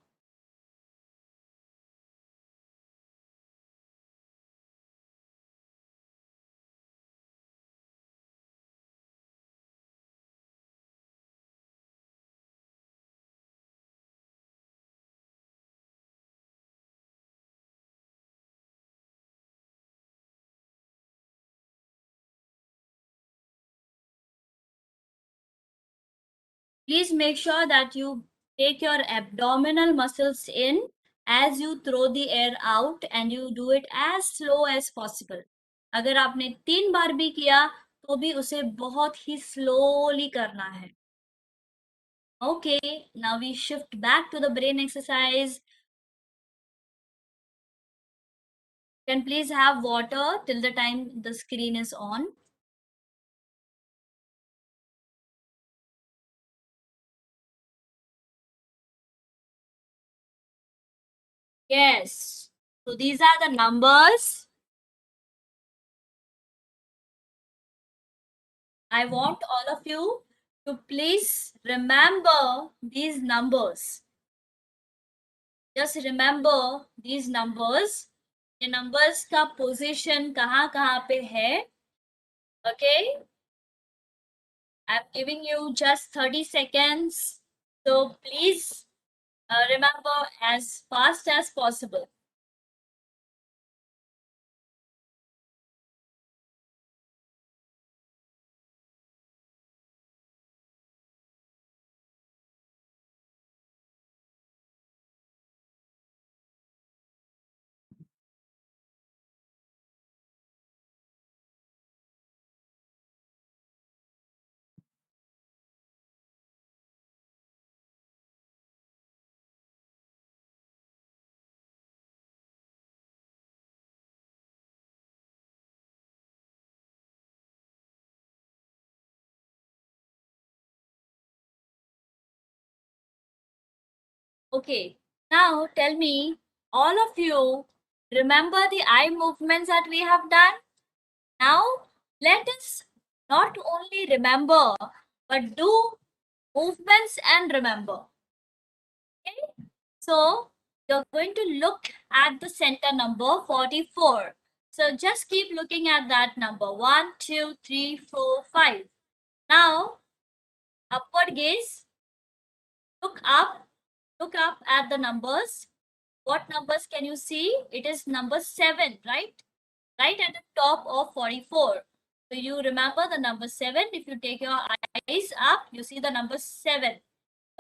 Please make sure that you take your abdominal muscles in as you throw the air out and you do it as slow as possible. अगर आपने 3 बार भी किया तो भी उसे बहुत ही slowly करना है. Okay, now we shift back to the brain exercise. Can please have water till the time the screen is on. Yes. So these are the numbers. I want all of you to please remember these numbers. Just remember these numbers. ये numbers का position कहाँ कहाँ पे है. Okay. I'm giving you just 30 seconds. So please remember as fast as possible. Okay, now tell me, all of you, remember the eye movements that we have done? Now, let us not only remember, but do movements and remember. Okay, so you're going to look at the center number 44. So just keep looking at that number 1, 2, 3, 4, 5. Now, upward gaze, look up at the numbers. What numbers can you see? It is number 7, right? Right at the top of 44. So you remember the number 7. If you take your eyes up, you see the number 7.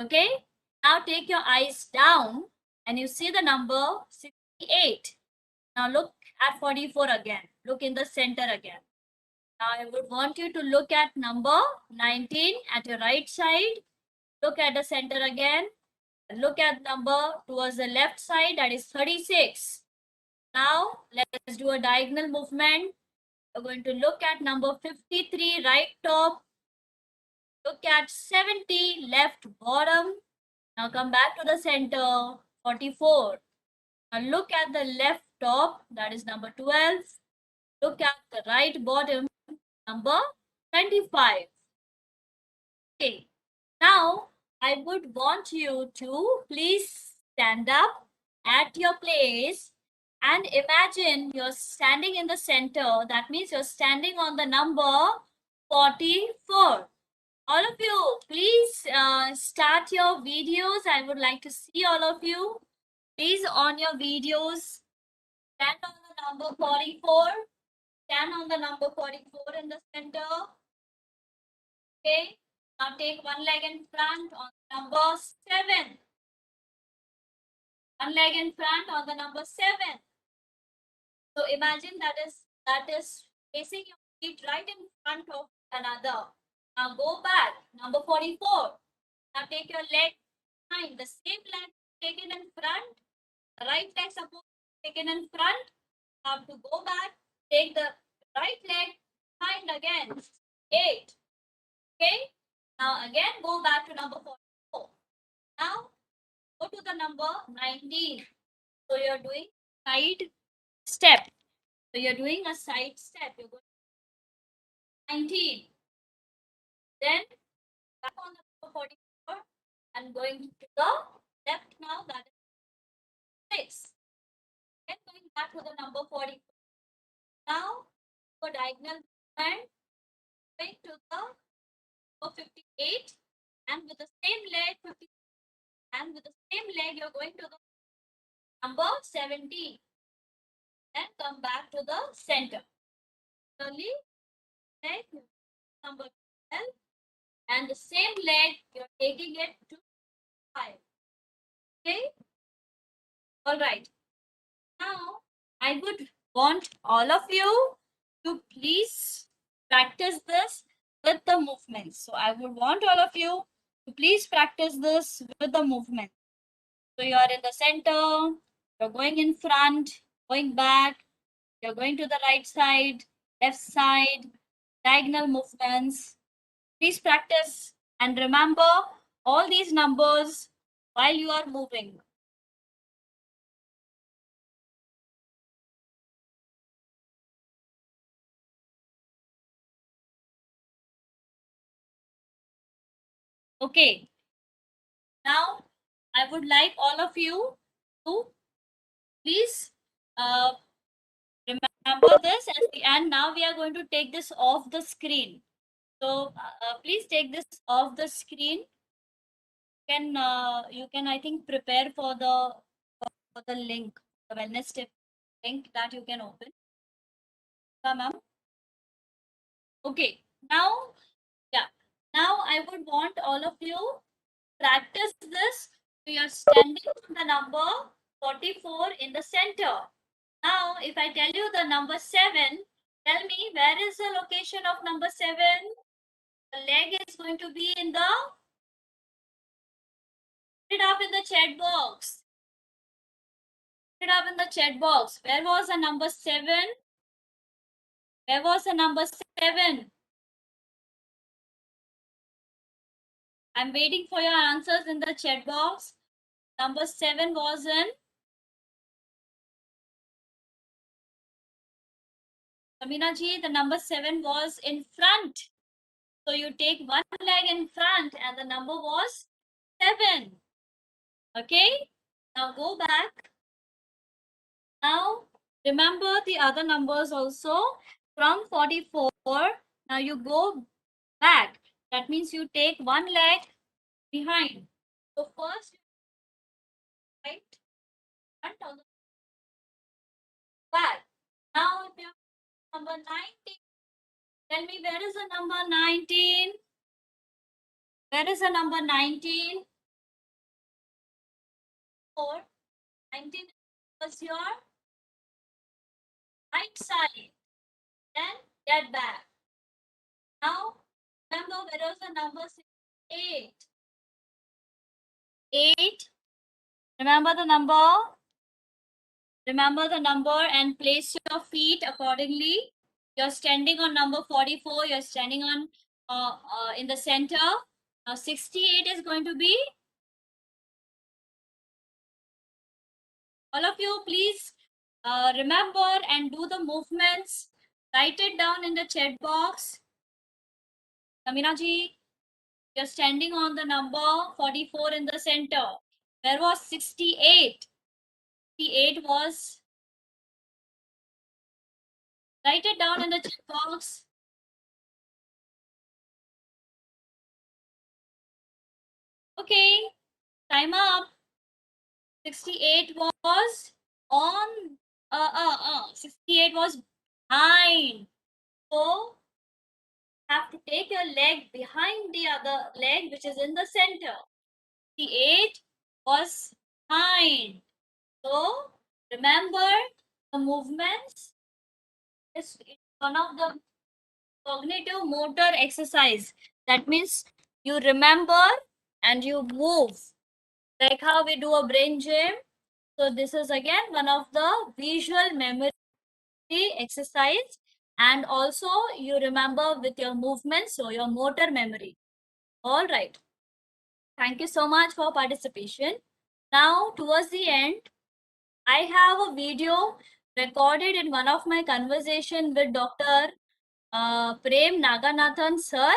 Okay? Now take your eyes down and you see the number 68. Now look at 44 again. Look in the center again. Now I would want you to look at number 19 at your right side. Look at the center again. Look at number towards the left side, that is 36. Now let's do a diagonal movement. We're going to look at number 53 right top. Look at 70 left bottom. Now come back to the center, 44. Now look at the left top, that is number 12. Look at the right bottom, number 25. Okay. Now I would want you to please stand up at your place and imagine you're standing in the center. That means you're standing on the number 44. All of you, please start your videos. I would like to see all of you. Please on your videos, stand on the number 44. Stand on the number 44 in the center. Okay. Now take one leg in front on number 7. One leg in front on the number 7. So imagine that is facing your feet right in front of another. Now go back, number 44. Now take your leg behind, the same leg taken in front, the right leg supposed taken in front. Now to go back, take the right leg behind again. 8. Okay. Now again go back to number 44. Now go to the number 19. So you're doing side step. So you're doing a side step. You're going 19. Then back on the number 44 and going to the left now, that is 6. Then going back to the number 44. Now for diagonal movement, going to the number 58 and with the same leg 50 and with the same leg you're going to the number 70. Then come back to the center. Slowly leg number 12 and the same leg you're taking it to 5. Okay. All right. Now I would want all of you to please practice this with the movements. So I would want all of you So please practice this with the movement. So you are in the center, you're going in front, going back, you're going to the right side, left side, diagonal movements. Please practice and remember all these numbers while you are moving. Okay. Now, I would like all of you to please remember this at the end. Now we are going to take this off the screen. So please take this off the screen. You can I think prepare for the link, the wellness tip link that you can open. Come on. Okay. Now, yeah. Now I would want all of you practice this. So you are standing on the number 44 in the center. Now, if I tell you the number 7, tell me where is the location of number 7? The leg is going to be in the, put it up in the chat box. Put it up in the chat box. Where was the number 7? Where was the number 7? I'm waiting for your answers in the chat box. Number 7 was in. Samina ji, the number 7 was in front. So you take one leg in front and the number was 7. Okay. Now go back. Now remember the other numbers also from 44. Now you go back. That means you take one leg behind. So first, right, front on the back. Now if you have number 19, tell me where is the number 19? Where is the number 19? 4. 19 was your right side. Then get back. Now remember where is the number 8? 8. Remember the number. Remember the number and place your feet accordingly. You're standing on number 44. You're standing on in the center. Now 68 is going to be. All of you, please remember and do the movements. Write it down in the chat box. Kamina ji, you're standing on the number 44 in the center. Where was 68? 68 was. Write it down in the chat box. Okay, time up. 68 was on. 68 was behind. So have to take your leg behind the other leg, which is in the center. 68 was behind. So remember the movements. It's one of the cognitive motor exercise. That means you remember and you move. Like how we do a brain gym. So this is again one of the visual memory exercise, and also you remember with your movements, so your motor memory. All right. Thank you so much for participation. Now towards the end, I have a video recorded in one of my conversation with Dr. Prem Naganathan sir,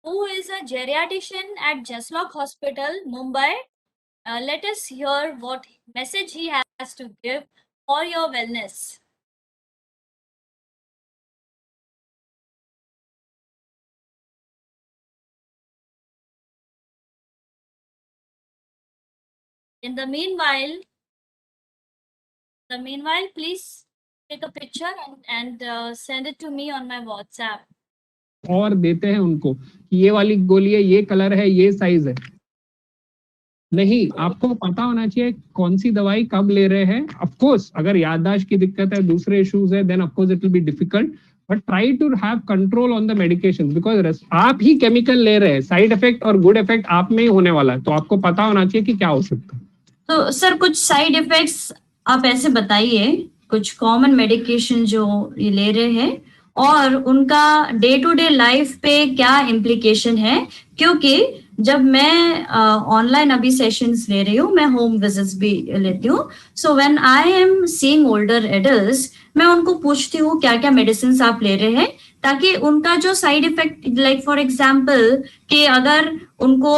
who is a geriatrician at Jaslock Hospital, Mumbai. Let us hear what message he has to give for your wellness. In the meanwhile, please take a picture and send it to me on my WhatsApp. और देते हैं उनको कि ये वाली गोली है, ये कलर है, ये साइज है. नहीं, आपको पता होना चाहिए कौन सी दवाई कब ले रहे हैं. ऑफ कोर्स अगर याददाश्त की दिक्कत है, दूसरे इश्यूज है, then of course it will be difficult, but try to have control on the medication, because आप ही केमिकल ले रहे हैं, साइड इफेक्ट और गुड इफेक्ट आप में ही होने वाला है, तो आपको पता होना चाहिए कि क्या हो सकता है। तो सर कुछ साइड इफेक्ट्स आप ऐसे बताइए, कुछ कॉमन मेडिकेशन जो ये ले रहे हैं और उनका डे टू डे लाइफ पे क्या इम्प्लीकेशन है, क्योंकि जब मैं ऑनलाइन अभी सेशंस ले रही हूँ, मैं होम विजिट्स भी लेती हूँ, so when I am seeing older adults, मैं उनको पूछती हूँ क्या क्या मेडिसिन आप ले रहे हैं, ताकि उनका जो side effect, like for example कि अगर उनको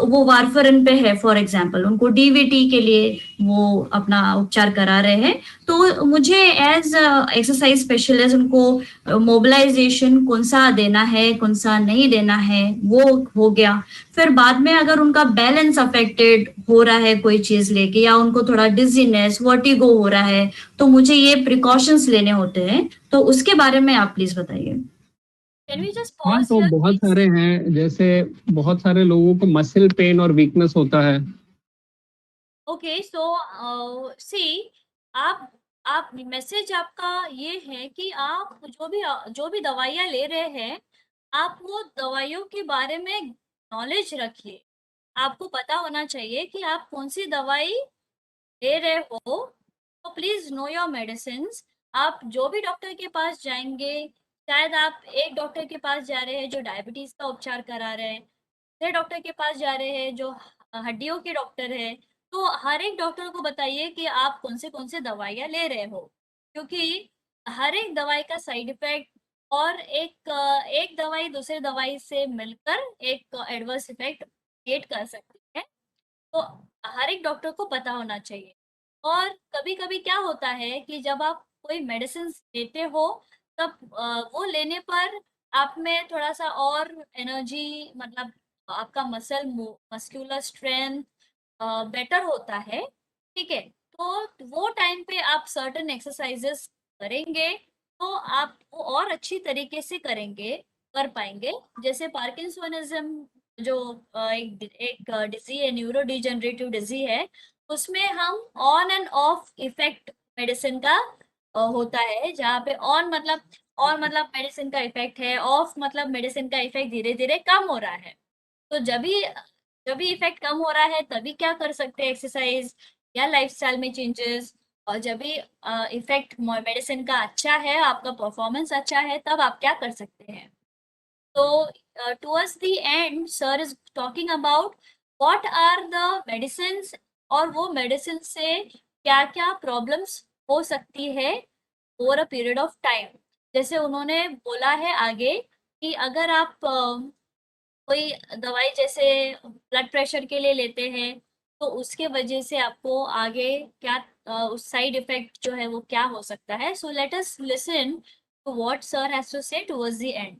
वो वारफरिन पे है फॉर एग्जांपल, उनको डीवीटी के लिए वो अपना उपचार करा रहे हैं, तो मुझे एज एक्सरसाइज स्पेशलिस्ट उनको मोबिलाइजेशन कौन सा देना है कौन सा नहीं देना है वो हो गया। फिर बाद में अगर उनका बैलेंस अफेक्टेड हो रहा है कोई चीज लेके, या उनको थोड़ा डिजीनेस वर्टिगो हो रहा है, तो मुझे ये प्रिकॉशंस लेने होते हैं, तो उसके बारे में आप प्लीज बताइए। Can we just हाँ, pause तो here, बहुत please? सारे हैं, जैसे बहुत सारे लोगों को मसल पेन और वीकनेस होता है। ओके, सो सी, आप मैसेज आपका ये है कि आप जो भी दवाइयाँ ले रहे हैं, आप वो दवाइयों के बारे में नॉलेज रखिए। आपको पता होना चाहिए कि आप कौन सी दवाई ले रहे हो, तो प्लीज नो योर मेडिसिन। आप जो भी डॉक्टर के पास जाएंगे, शायद आप एक डॉक्टर के पास जा रहे हैं जो डायबिटीज का उपचार करा रहे हैं, दूसरे डॉक्टर के पास जा रहे हैं जो हड्डियों के डॉक्टर है, तो हर एक डॉक्टर को बताइए कि आप कौन से दवाइयाँ ले रहे हो, क्योंकि हर एक दवाई का साइड इफेक्ट और एक दवाई दूसरे दवाई से मिलकर एक एडवर्स इफेक्ट क्रिएट कर सकती है, तो हर एक डॉक्टर को पता होना चाहिए। और कभी-कभी क्या होता है कि जब आप कोई मेडिसिन लेते हो, तब वो लेने पर आप में थोड़ा-सा और एनर्जी, मतलब आपका मस्कुलर स्ट्रेंथ बेटर होता है, ठीक है? तो वो टाइम पे आप सर्टेन एक्सरसाइजेस करेंगे, तो आप वो और अच्छी तरीके से कर पाएंगे। जैसे पार्किंसोनिज्म जो एक डिजीज है, न्यूरो डिजेनरेटिव डिजीज है, उसमें हम on end of effect medicine का होता है, जहाँ पे ऑन मतलब मेडिसिन का इफेक्ट है, ऑफ मतलब मेडिसिन का इफेक्ट धीरे धीरे कम हो रहा है। तो जब भी इफेक्ट कम हो रहा है तभी क्या कर सकते हैं, एक्सरसाइज या लाइफस्टाइल में चेंजेस। और जब भी इफेक्ट मेडिसिन का अच्छा है, आपका परफॉर्मेंस अच्छा है, तब आप क्या कर सकते हैं। तो towards the end, sir is talking about what are the medicines, और वो मेडिसिन से क्या क्या प्रॉब्लम्स हो सकती है over a period of time. जैसे उन्होंने बोला है आगे कि अगर आप कोई दवाई जैसे ब्लड प्रेशर के लिए लेते हैं, तो उसके वजह से आपको आगे क्या उस साइड इफेक्ट जो है वो क्या हो सकता है। So let us listen to what sir has to say towards the end.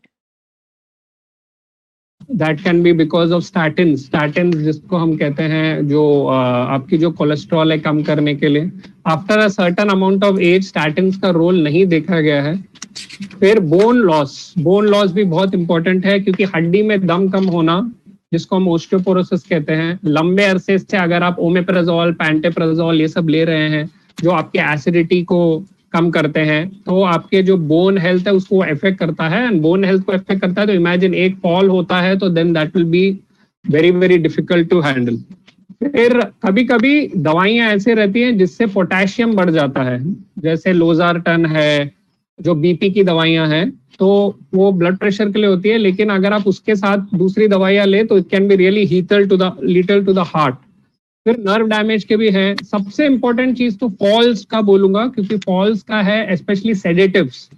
That can be because of statin जिसको हम कहते हैं, जो आपकी जो कोलेस्ट्रॉल है कम करने के लिए। After a certain amount of age statin का रोल नहीं देखा गया है। फिर बोन लॉस भी बहुत इंपॉर्टेंट है, क्योंकि हड्डी में दम कम होना, जिसको हम ऑस्टियोपोरोसिस कहते हैं, लंबे अरसे से अगर आप ओमेप्राजोल, पैंटेप्राजोल ये सब ले रहे हैं जो आपके एसिडिटी को कम करते हैं, तो आपके जो बोन हेल्थ है उसको इफेक्ट करता है। एंड बोन हेल्थ को इफेक्ट करता है तो इमेजिन एक फॉल होता है, तो then that will be very very difficult to handle. फिर कभी कभी दवाइयां ऐसे रहती हैं जिससे पोटेशियम बढ़ जाता है, जैसे लोजार्टन है, जो बीपी की दवाइयां हैं, तो वो ब्लड प्रेशर के लिए होती है, लेकिन अगर आप उसके साथ दूसरी दवाइयां ले तो it can be really lethal to the heart. फिर नर्व डैमेज के भी हैं। सबसे इंपॉर्टेंट चीज तो फॉल्स का बोलूंगा, क्योंकि फॉल्स का है स्पेशली सेडेटिव्स,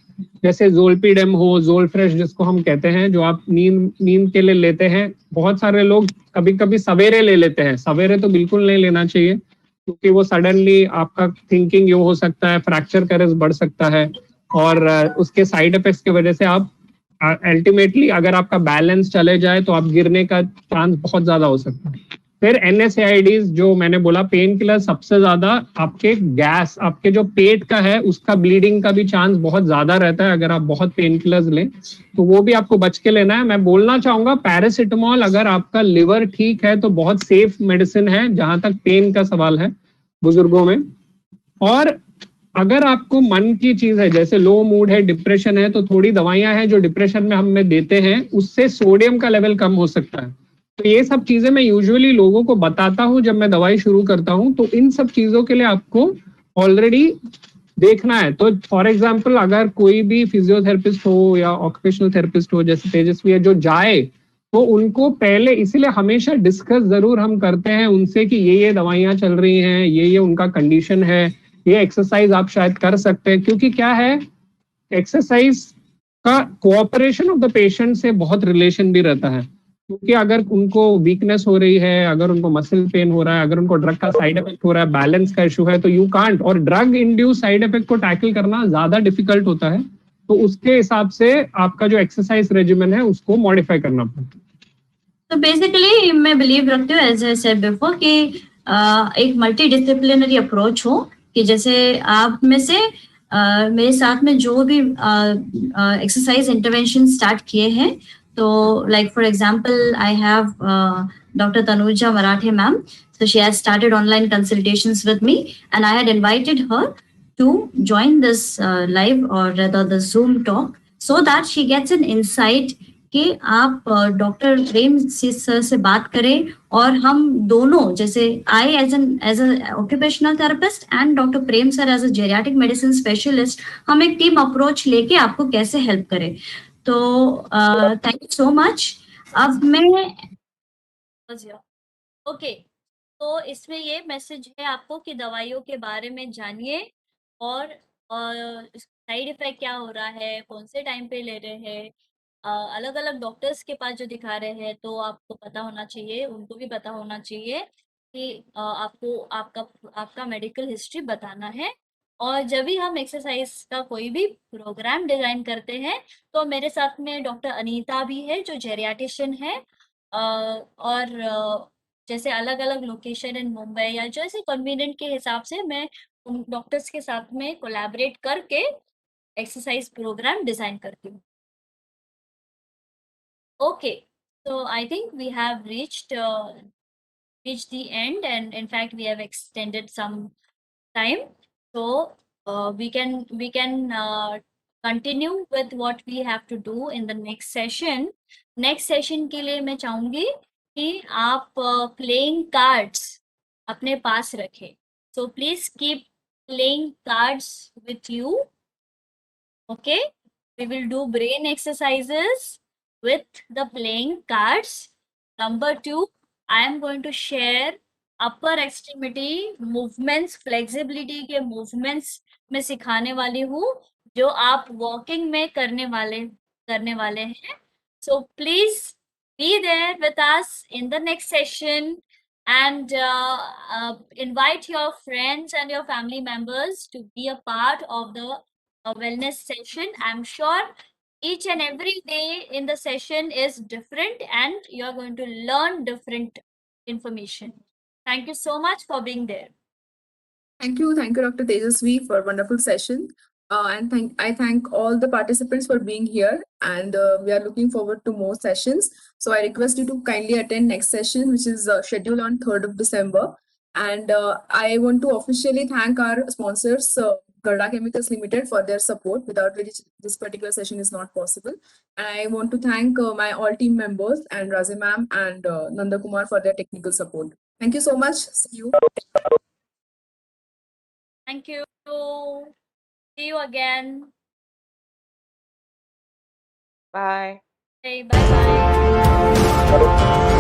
जैसे जोल्पिडेम हो, जोलफ्रेश जिसको हम कहते हैं, जो आप नींद के लिए लेते हैं। बहुत सारे लोग कभी कभी सवेरे ले लेते हैं, सवेरे तो बिल्कुल नहीं लेना चाहिए, क्योंकि वो सडनली आपका थिंकिंग ये हो सकता है, फ्रैक्चर का रिस्क बढ़ सकता है, और उसके साइड इफेक्ट्स की वजह से आप अल्टीमेटली अगर आपका बैलेंस चले जाए तो आप गिरने का चांस बहुत ज्यादा हो सकता है। फिर NSAIDs जो मैंने बोला, पेन किलर, सबसे ज्यादा आपके गैस, आपके जो पेट का है उसका ब्लीडिंग का भी चांस बहुत ज्यादा रहता है अगर आप बहुत पेन किलर्स लें, तो वो भी आपको बच के लेना है। मैं बोलना चाहूंगा पैरासिटामोल, अगर आपका लिवर ठीक है तो बहुत सेफ मेडिसिन है जहां तक पेन का सवाल है बुजुर्गों में। और अगर आपको मन की चीज है, जैसे लो मूड है, डिप्रेशन है, तो थोड़ी दवाइयां हैं जो डिप्रेशन में हमें देते हैं, उससे सोडियम का लेवल कम हो सकता है। तो ये सब चीजें मैं यूजुअली लोगों को बताता हूँ जब मैं दवाई शुरू करता हूँ। तो इन सब चीजों के लिए आपको ऑलरेडी देखना है। तो फॉर एग्जाम्पल अगर कोई भी फिजियोथेरेपिस्ट हो या ऑक्यूपेशनल थेरेपिस्ट हो जैसे तेजस्वी है जो जाए, तो उनको पहले इसीलिए हमेशा डिस्कस जरूर हम करते हैं उनसे कि ये दवाइयां चल रही हैं, ये उनका कंडीशन है, ये एक्सरसाइज आप शायद कर सकते हैं। क्योंकि क्या है, एक्सरसाइज का कोऑपरेशन ऑफ द पेशेंट से बहुत रिलेशन भी रहता है। क्योंकि अगर उनको वीकनेस हो रही है, अगर उनको मसल पेन हो रहा है, अगर उनको ड्रग का साइड इफेक्ट हो रहा है, बैलेंस का इशू है, तो यू कांट, और ड्रग इंड्यूस साइड इफेक्ट को टैकल करना ज्यादा डिफिकल्ट होता है। तो उसके हिसाब से आपका जो एक्सरसाइज रेजिमेंट है उसको मॉडिफाई करना पड़ता है। तो बेसिकली मैं बिलीव रखती हूँ एज आई सेड बिफोर कि एक मल्टी डिसिप्लिनरी अप्रोच हो, कि जैसे आप में से मेरे साथ में जो भी एक्सरसाइज इंटरवेंशन स्टार्ट किए हैं, तो like for example I have doctor Tanuja Marathe ma'am, so she has started online consultations with me and I had invited her to join this live or rather the Zoom talk so that she gets an insight कि आप doctor Prem sir से बात करें, और हम दोनों जैसे I as a occupational therapist and doctor Prem sir as a geriatric medicine specialist, हम एक टीम अप्रोच लेके आपको कैसे हेल्प करें। तो थैंक यू सो मच। अब मैं ओके, तो इसमें ये मैसेज है आपको कि दवाइयों के बारे में जानिए, और साइड इफेक्ट क्या हो रहा है, कौन से टाइम पे ले रहे हैं, अलग अलग डॉक्टर्स के पास जो दिखा रहे हैं, तो आपको पता होना चाहिए, उनको भी पता होना चाहिए कि आपको आपका मेडिकल हिस्ट्री बताना है। और जब भी हम एक्सरसाइज का कोई भी प्रोग्राम डिजाइन करते हैं, तो मेरे साथ में डॉक्टर अनीता भी है जो जेरियाटिशियन है, और जैसे अलग अलग लोकेशन इन मुंबई या जैसे कन्वीनियंट के हिसाब से मैं उन डॉक्टर्स के साथ में कोलैबोरेट करके एक्सरसाइज प्रोग्राम डिजाइन करती हूँ। Okay, so I think we have reached the end, and in fact we have extended some time. So we can continue with what we have to do in the next session. Next session के लिए मैं चाहूंगी कि आप playing cards अपने पास रखें. So please keep playing cards with you. Okay, we will do brain exercises with the playing cards. Number 2, I am going to share upper extremity movements, flexibility के movements मैं सिखाने वाली हूँ, जो आप walking में करने वाले हैं. So please be there with us in the next session, and invite your friends and your family members to be a part of the wellness session. I'm sure each and every day in the session is different and you're going to learn different information. Thank you so much for being there. Thank you, Dr. Tejasvi, for a wonderful session. And I thank all the participants for being here, and we are looking forward to more sessions. So I request you to kindly attend next session, which is scheduled on 3rd of December. And I want to officially thank our sponsors, Garda Chemicals Limited, for their support, without which this particular session is not possible. And I want to thank my all team members and Razi ma'am and Nanda Kumar for their technical support. Thank you so much. See you. Thank you. See you again. Bye. Bye bye.